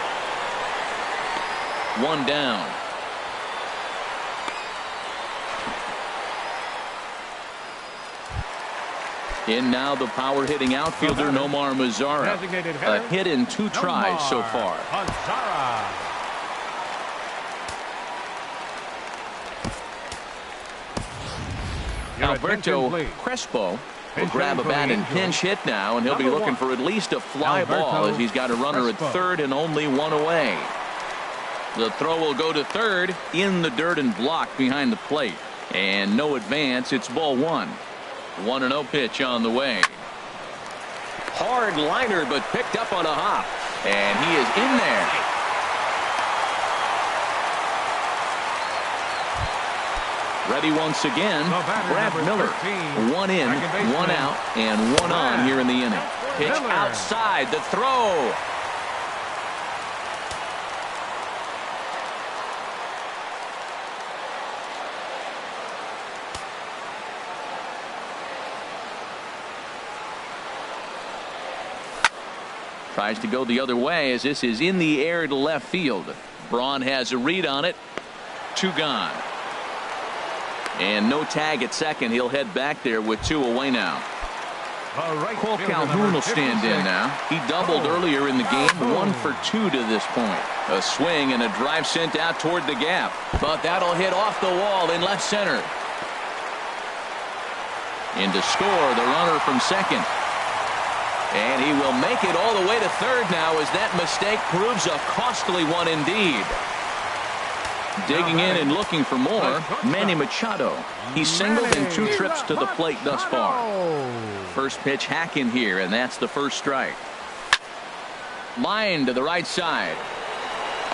1 down. In now the power hitting outfielder Nomar Mazara. A hit in 2 tries so far. Alberto Crespo Will grab a bat and pinch hit now, and he'll be looking for at least a fly ball as he's got a runner at third and only one away. The throw will go to third in the dirt and blocked behind the plate. And no advance. It's ball one. 1-0 pitch on the way. Hard liner, but picked up on a hop. And he is in there. Ready once again. Brad Miller. 1 in, 1 out, and 1 on here in the inning. Pitch outside. The throw. Tries to go the other way as this is in the air to left field. Braun has a read on it. 2 gone. And no tag at second. He'll head back there with 2 away now. Cole Calhoun will stand in now. He doubled earlier in the game. 1 for 2 to this point. A swing and a drive sent out toward the gap. But that'll hit off the wall in left center. In to score the runner from second. And he will make it all the way to third now as that mistake proves a costly one indeed. Digging in and looking for more, Manny Machado. He's singled in 2 trips to the plate thus far. First pitch hack in here, and that's the first strike. Line to the right side.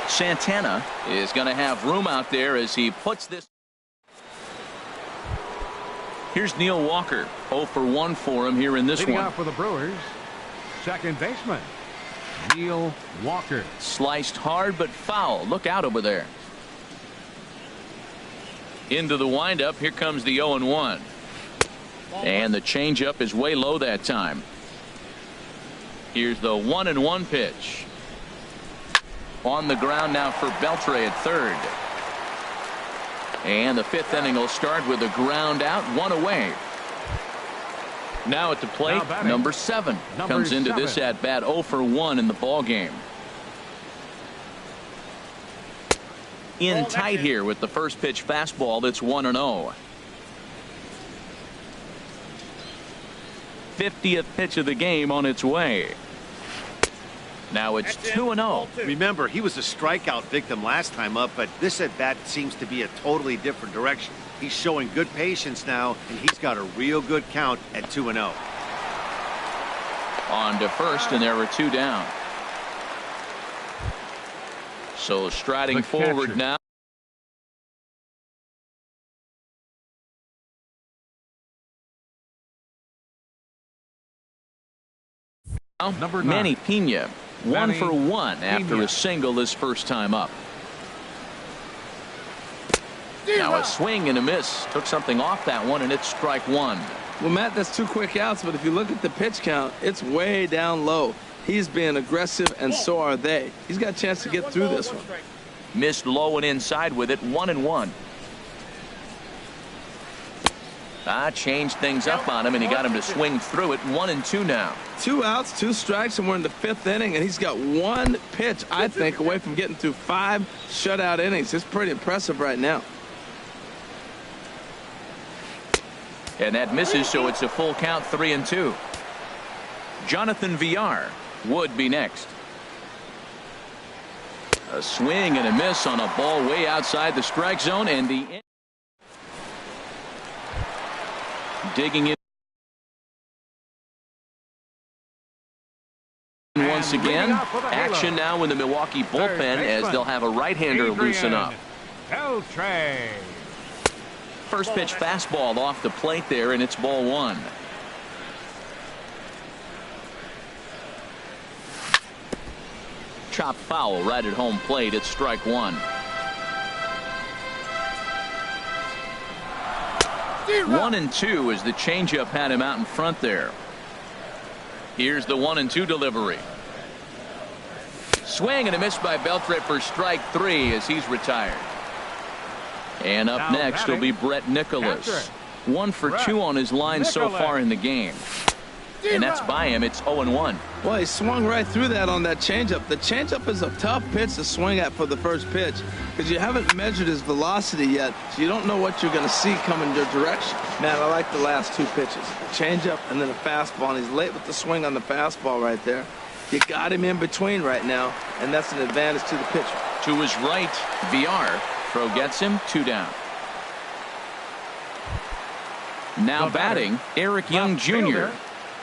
Santana is going to have room out there as he puts this. Here's Neil Walker. 0 for 1 for him here in this one. Off for the Brewers. Second baseman, Neil Walker. Sliced hard but foul. Look out over there. Into the windup. Here comes the 0-1. And the changeup is way low that time. Here's the 1-1 pitch. On the ground now for Beltre at third. And the 5th inning will start with a ground out, 1 away. Now at the plate, number 7 comes into this at bat 0 for 1 in the ball game. In tight here with the first pitch fastball. That's 1-0. 50th pitch of the game on its way. Now it's 2-0. Remember, he was a strikeout victim last time up, but this at bat seems to be a totally different direction. He's showing good patience now, and he's got a real good count at 2-0. On to first, and there were 2 down. So striding forward now. Number 9. Manny Pena. 1 for 1 after a single his first time up. Now a swing and a miss. Took something off that one, and it's strike 1. Well, Matt, that's 2 quick outs, but if you look at the pitch count, it's way down low. He's being aggressive, and so are they. He's got a chance to get through this one. Missed low and inside with it. 1-1. Changed things up on him, and he got him to swing through it. 1-2 now. 2 outs, 2 strikes, and we're in the 5th inning, and he's got 1 pitch, I think, away from getting through 5 shutout innings. It's pretty impressive right now. And that misses, so it's a full count. 3-2. Jonathan Villar would be next. A swing and a miss on a ball way outside the strike zone, and the digging in once again. Action now in the Milwaukee bullpen as they'll have a right-hander loosen up. Beltre. First pitch fastball off the plate there, and it's ball 1. Chop foul right at home plate. It's strike 1. 1-2 as the changeup had him out in front there. Here's the 1-2 delivery. Swing and a miss by Beltre for strike 3 as he's retired. And up next will be Brett Nicholas. 1 for 2 on his line so far in the game. and that's by him. It's 0-1. Well, he swung right through that on that changeup. The changeup is a tough pitch to swing at for the first pitch because you haven't measured his velocity yet, so you don't know what you're going to see coming your direction. Man, I like the last two pitches. The changeup and then a fastball, and he's late with the swing on the fastball right there. You got him in between right now, and that's an advantage to the pitcher. To his right, VR. Throw gets him, 2 down. Now batting, Eric Young Jr.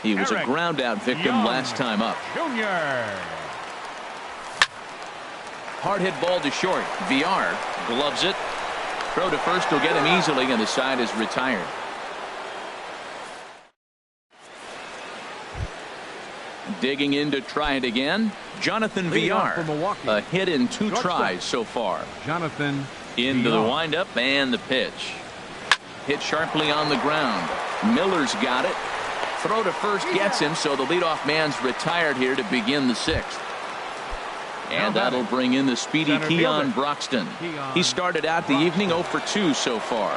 He was a ground out victim last time up. Junior. Hard hit ball to short. VR gloves it. Throw to first will get him easily, and the side is retired. Digging in to try it again, Jonathan VR. A hit in 2 tries so far. Jonathan into the windup and the pitch. Hit sharply on the ground. Miller's got it. Throw to first gets him, so the leadoff man's retired here to begin the 6th. And that'll bring in the speedy Keon Broxton. He started out the evening 0 for 2 so far.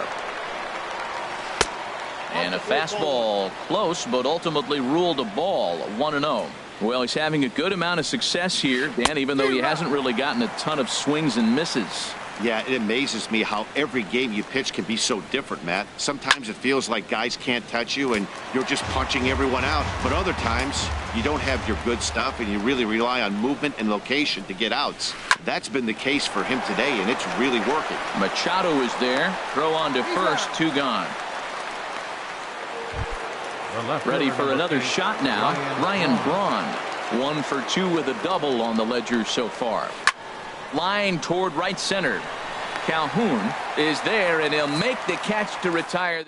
And a fastball close, but ultimately ruled a ball, 1-0. Well, he's having a good amount of success here, Dan, even though he hasn't really gotten a ton of swings and misses. Yeah, it amazes me how every game you pitch can be so different, Matt. Sometimes it feels like guys can't touch you and you're just punching everyone out. But other times, you don't have your good stuff and you really rely on movement and location to get outs. That's been the case for him today, and it's really working. Machado is there. Throw on to first, 2 gone. Ready for another shot now. Ryan Braun. 1 for 2 with a double on the ledger so far. Line toward right center. Calhoun is there, and he'll make the catch to retire.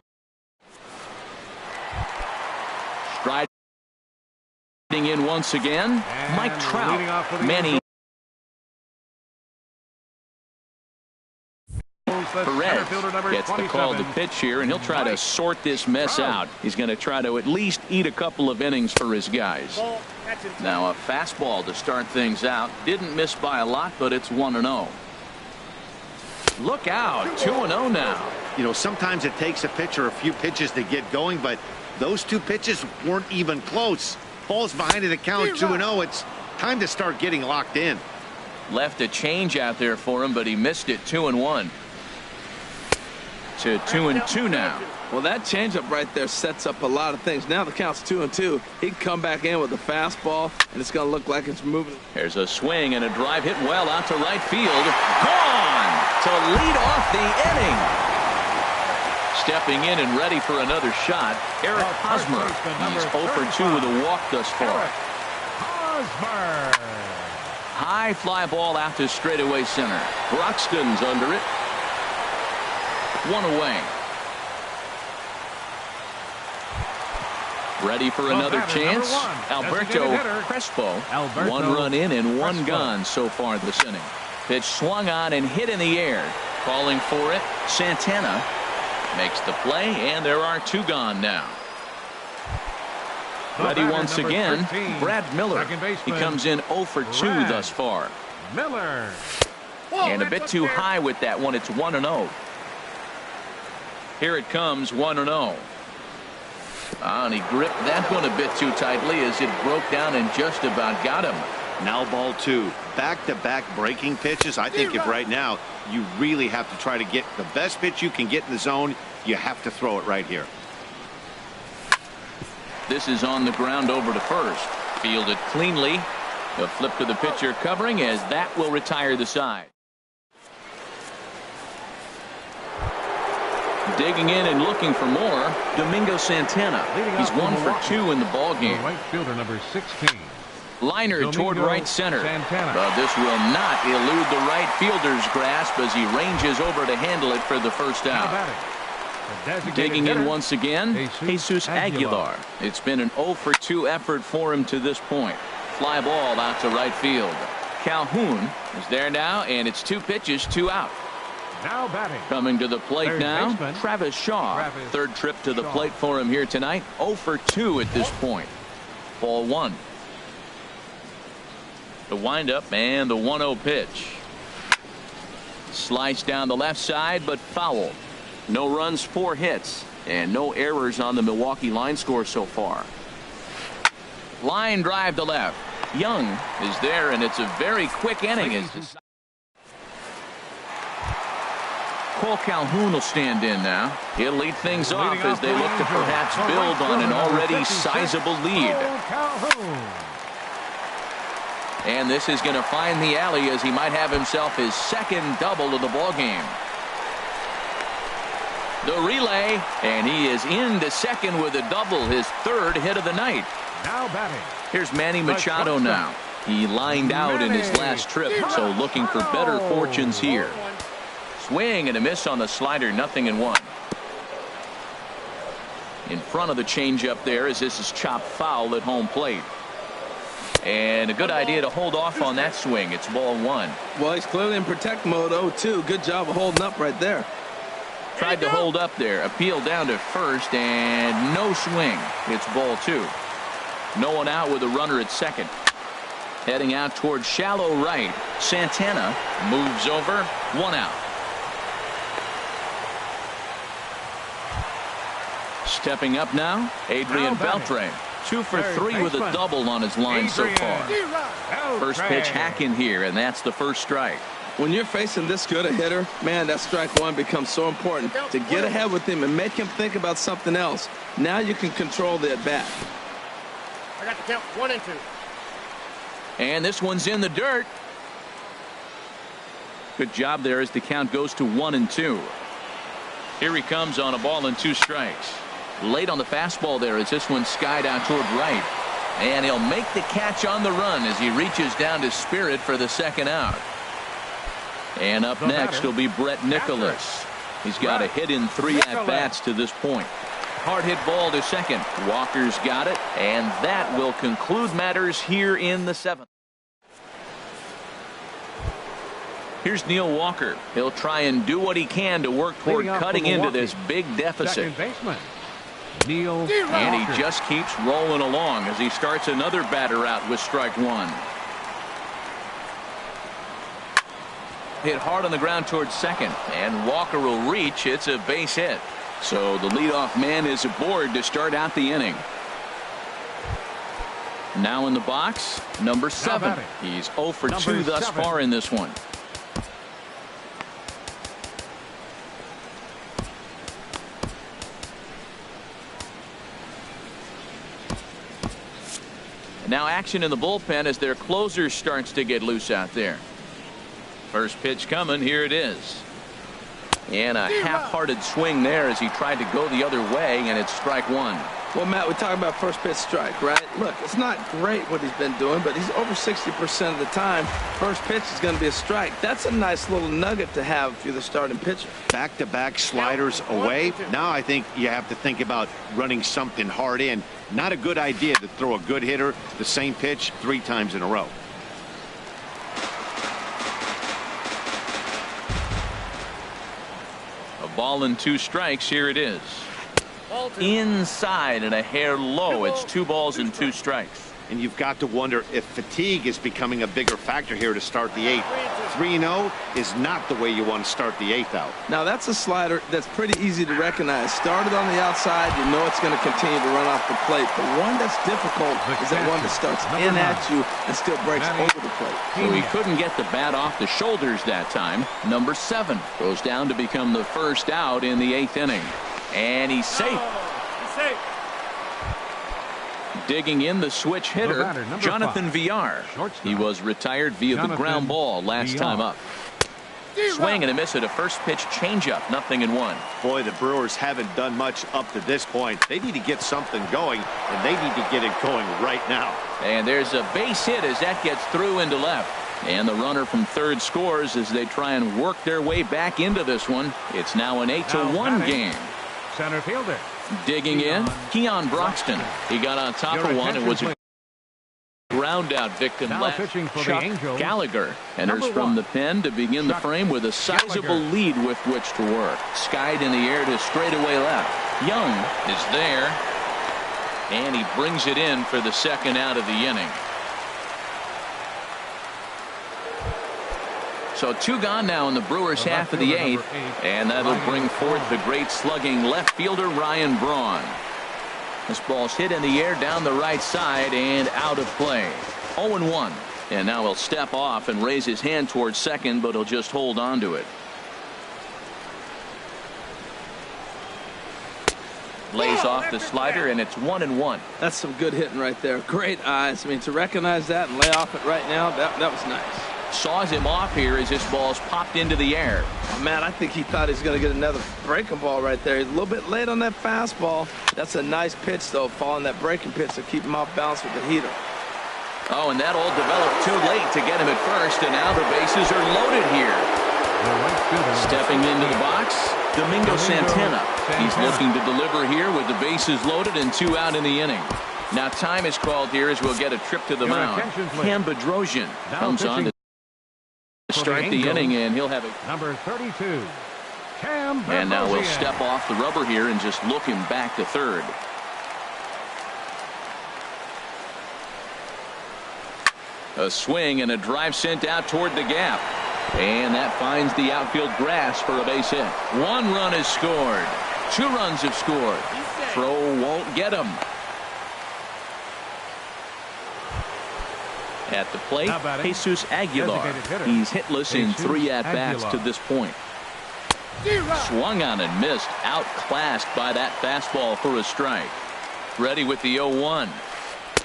Striding in once again, and Mike Trout. Manny Perez gets the call to pitch here, and he'll try to sort this mess out. He's going to try to at least eat a couple of innings for his guys. Now a fastball to start things out. Didn't miss by a lot, but it's 1-0. Look out, 2-0 now. You know, sometimes it takes a pitcher a few pitches to get going, but those 2 pitches weren't even close. Falls behind in the count, 2-0. It's time to start getting locked in. Left a change out there for him, but he missed it. 2-1. To 2-2 now. Well, that changeup right there sets up a lot of things. Now the count's 2-2. He can come back in with a fastball, and it's going to look like it's moving. There's a swing and a drive hit well out to right field. Gone to lead off the inning. Stepping in and ready for another shot, Eric Hosmer. He's 0 for 2 with a walk thus far. Kor-Mars. High fly ball out to straightaway center. Broxton's under it. 1 away. Ready for another chance. Alberto Crespo. 1 run in and 1 gone so far this inning. Pitch swung on and hit in the air. Calling for it, Santana makes the play, and there are 2 gone now. Ready once again, Brad Miller. He comes in 0 for 2 thus far. Miller. And a bit too high with that one. It's 1-0. Here it comes, 1-0. And he gripped that one a bit too tightly as it broke down and just about got him. Now ball 2. Back-to-back breaking pitches. I think if right now you really have to try to get the best pitch you can get in the zone, you have to throw it right here. This is on the ground over to first. Fielded cleanly. A flip to the pitcher covering as that will retire the side. Digging in and looking for more, Domingo Santana. He's 1 for 2 in the ball game. Right fielder number 16. Liner toward right center. But this will not elude the right fielder's grasp as he ranges over to handle it for the first out. Digging in once again, Jesus Aguilar. It's been an 0 for 2 effort for him to this point. Fly ball out to right field. Calhoun is there now, and it's 2 pitches, 2 out. Now batting. Coming to the plate now, Travis Shaw. Third trip to the plate for him here tonight. 0 for 2 at this point. Ball 1. The windup and the 1-0 pitch. Slice down the left side, but foul. No runs, 4 hits, and no errors on the Milwaukee line score so far. Line drive to left. Young is there, and it's a very quick inning. Cole Calhoun will stand in now. He'll lead things off as they look to perhaps build on an already sizable lead. And this is going to find the alley as he might have himself his second double of the ballgame. The relay, and he is into second with a double, his third hit of the night. Now batting. Here's Manny Machado now. He lined out in his last trip, so looking for better fortunes here. Swing and a miss on the slider, 0-1. In front of the changeup there as this is chopped foul at home plate. And a good idea to hold off on that swing. It's ball 1. Well, he's clearly in protect mode 0-2. Good job of holding up right there. Tried to hold up there. Appeal down to first and no swing. It's ball 2. No one out with a runner at second. Heading out towards shallow right. Santana moves over. 1 out. Stepping up now, Adrian Beltre. 2 for 3 with a double on his line so far. First pitch hacking here, and that's the first strike. When you're facing this good a hitter, man, that strike 1 becomes so important to get ahead with him and make him think about something else. Now you can control the at-bat. I got the count 1 and 2. And this one's in the dirt. Good job there as the count goes to 1 and 2. Here he comes on a ball and 2 strikes. Late on the fastball there as this one skied out toward right. And he'll make the catch on the run as he reaches down to Spirit for the second out. And up next will be Brett Nicholas. He's got a hit in 3 at-bats to this point. Hard hit ball to second. Walker's got it, and that will conclude matters here in the 7th. Here's Neil Walker. He'll try and do what he can to work toward cutting into this big deficit. Neil and he just keeps rolling along as he starts another batter out with strike 1. Hit hard on the ground towards second, and Walker will reach. It's a base hit. So the leadoff man is aboard to start out the inning. Now in the box, number 7. He's 0 for 2 thus far in this one. Now action in the bullpen as their closer starts to get loose out there. First pitch coming. Here it is. And a half-hearted swing there as he tried to go the other way, and it's strike 1. Well, Matt, we talk about first pitch strike, right? Look, it's not great what he's been doing, but he's over 60% of the time. First pitch is going to be a strike. That's a nice little nugget to have if you're the starting pitcher. Back-to-back sliders away. Now I think you have to think about running something hard in. Not a good idea to throw a good hitter the same pitch 3 times in a row. A ball and 2 strikes. Here it is. Inside and a hair low. It's 2 balls and 2 strikes. And you've got to wonder if fatigue is becoming a bigger factor here to start the 8th. 3-0 is not the way you want to start the 8th out. Now that's a slider that's pretty easy to recognize. Started on the outside, you know it's going to continue to run off the plate. The one that's difficult is that one that starts in at you and still breaks over the plate. So he couldn't get the bat off the shoulders that time. Number 7 goes down to become the first out in the 8th inning. And he's safe. Digging in the switch hitter, Jonathan Villar. He was retired via the ground ball last time up. Swing and a miss at a first pitch changeup, 0-1. Boy, the Brewers haven't done much up to this point. They need to get something going, and they need to get it going right now. And there's a base hit as that gets through into left. And the runner from third scores as they try and work their way back into this one. It's now an 8-1 game. Center fielder. Digging in, Keon Broxton. He got on top of one. It was a ground out victim left. Chuck Gallagher enters from the pen to begin the frame with a sizable lead with which to work. Skied in the air to straightaway left. Young is there, and he brings it in for the second out of the inning. So 2 gone now in the Brewers half of the 8th, and that'll bring forth the great slugging left fielder Ryan Braun. This ball's hit in the air down the right side and out of play. 0-1. And now he'll step off and raise his hand towards second, but he'll just hold on to it. Lays off the slider, and it's 1-1. That's some good hitting right there. Great eyes. I mean, to recognize that and lay off it right now, that was nice. Saws him off here as this ball's popped into the air. Oh, man, I think he thought he was going to get another breaking ball right there. He's a little bit late on that fastball. That's a nice pitch, though, following that breaking pitch to keep him off balance with the heater. Oh, and that all developed too late to get him at first, and now the bases are loaded here. Stepping into the box, Domingo Santana. He's looking to deliver here with the bases loaded and 2 out in the inning. Now time is called here as we'll get a trip to the mound. Cam Bedrosian comes on to start the inning, and he'll have a number 32. Cam Bedrosian. And now we'll step off the rubber here and just look him back to third. A swing and a drive sent out toward the gap. And that finds the outfield grass for a base hit. 1 run is scored. 2 runs have scored. Throw won't get him. At the plate, Jesus Aguilar. He's hitless in 3 at-bats to this point. Swung on and missed. Outclassed by that fastball for a strike. Ready with the 0-1.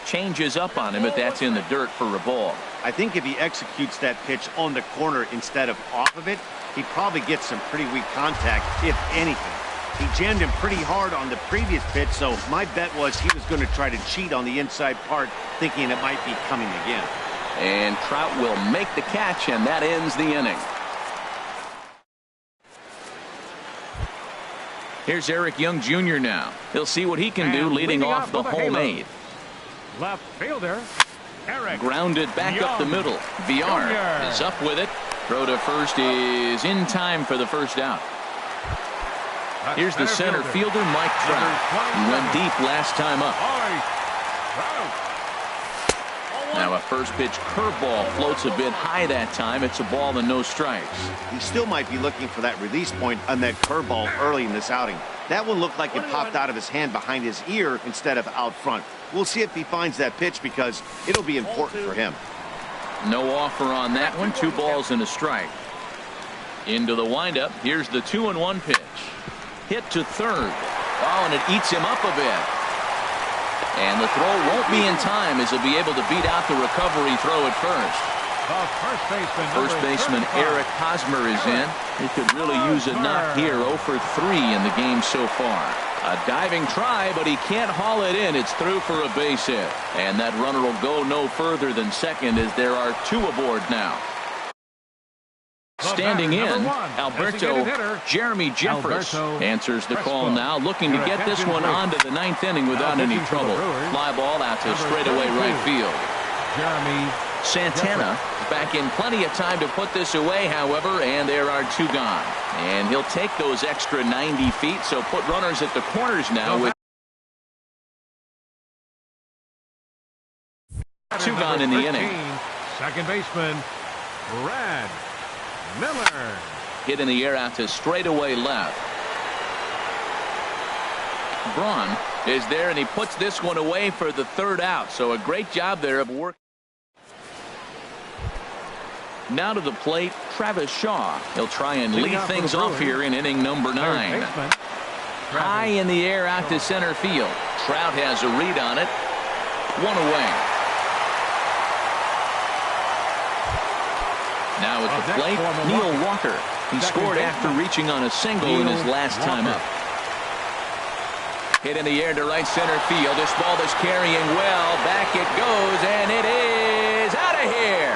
Changes up on him, but that's in the dirt for a ball. I think if he executes that pitch on the corner instead of off of it, he probably gets some pretty weak contact, if anything. He jammed him pretty hard on the previous pitch, so my bet was he was going to try to cheat on the inside part, thinking it might be coming again. And Trout will make the catch, and that ends the inning. Here's Eric Young Jr. now. He'll see what he can do leading off the home 8. Left fielder, Eric. Grounded back up the middle. VR is up with it. Throw to first is in time for the first out. Here's the center fielder, Mike Trout. He went deep last time up. Now a first pitch curveball floats a bit high that time. It's a ball and no strikes. He still might be looking for that release point on that curveball early in this outing. That one looked like it popped out of his hand behind his ear instead of out front. We'll see if he finds that pitch because it'll be important for him. No offer on that one. 2 balls and a strike. Into the windup. Here's the 2-1 pitch. Hit to third. Oh, and it eats him up a bit. And the throw won't be in time as he'll be able to beat out the recovery throw at first. First baseman Eric Hosmer is in. He could really use a knock here. 0 for 3 in the game so far. A diving try, but he can't haul it in. It's through for a base hit. And that runner will go no further than second as there are 2 aboard now. Standing in, Alberto Jeremy Jeffress answers the call now, looking to get this one onto the 9th inning without any trouble. Fly ball out to straightaway right field. Jeremy Santana back in plenty of time to put this away, however, and there are 2 gone. And he'll take those extra 90 feet, so put runners at the corners now with 2 gone in the inning. Second baseman Brad Miller. Hit in the air out to straightaway left. Braun is there, and he puts this one away for the 3rd out. So a great job there of work. Now to the plate, Travis Shaw. He'll try and lead things off here in inning number 9. High in the air out to center field. Trout has a read on it. 1 away. Now at the plate, Neil Walker. He scored after reaching on a single in his last time up. Hit in the air to right center field. This ball is carrying well. Back it goes, and it is out of here.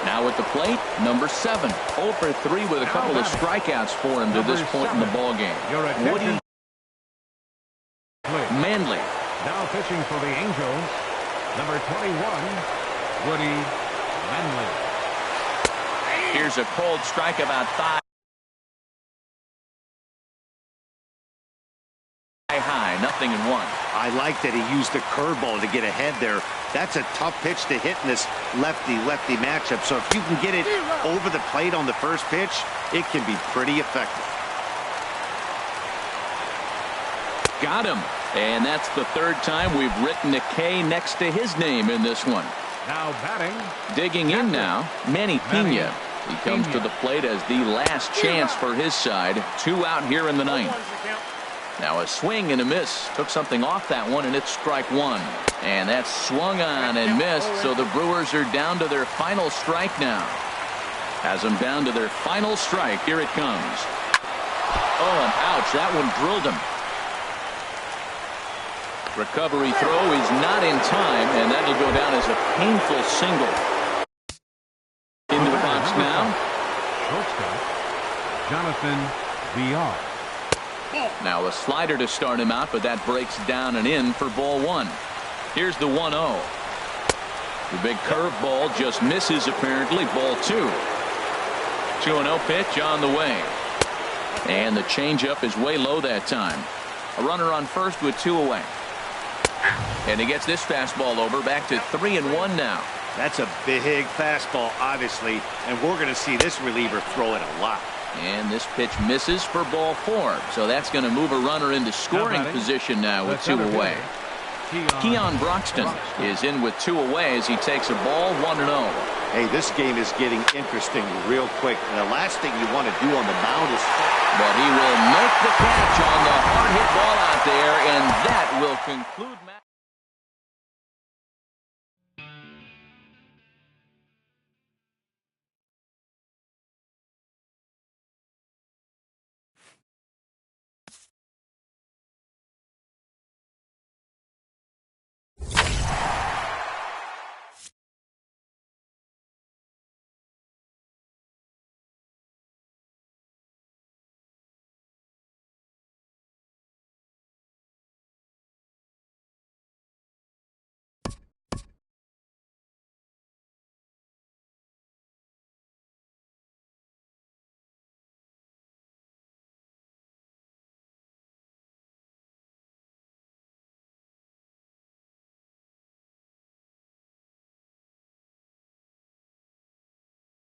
Now at the plate, number 7. 0 for 3 with a couple of strikeouts for him to this point in the ballgame. Woody Manley. Now pitching for the Angels, number 21, Woody Manley. Here's a cold strike about 5 high, 0-1. I like that he used the curveball to get ahead there. That's a tough pitch to hit in this lefty-lefty matchup. So if you can get it over the plate on the first pitch, it can be pretty effective. Got him. And that's the third time we've written a K next to his name in this one. Now batting. Digging in now, Manny Pena. He comes to the plate as the last chance for his side. 2 out here in the ninth. Now a swing and a miss. Took something off that one, and it's strike 1. And that's swung on and missed, so the Brewers are down to their final strike now. Has them down to their final strike. Here it comes. Oh, and ouch, that one drilled him. Recovery throw, he's not in time, and that'll go down as a painful single. Into the box now. Shortstop, Jonathan VR. Now a slider to start him out, but that breaks down and in for ball 1. Here's the 1-0. The big curveball just misses apparently. Ball 2. 2-0 pitch on the way. And the changeup is way low that time. A runner on first with 2 away. And he gets this fastball over. Back to 3-1 now. That's a big fastball, obviously, and we're going to see this reliever throw it a lot. And this pitch misses for ball 4. So that's going to move a runner into scoring position now with 2 away. Keon Broxton is in with 2 away as he takes a ball 1-0. Hey, this game is getting interesting real quick. And the last thing you want to do on the mound is... But he will make the catch on the hard hit ball out there, and that will conclude...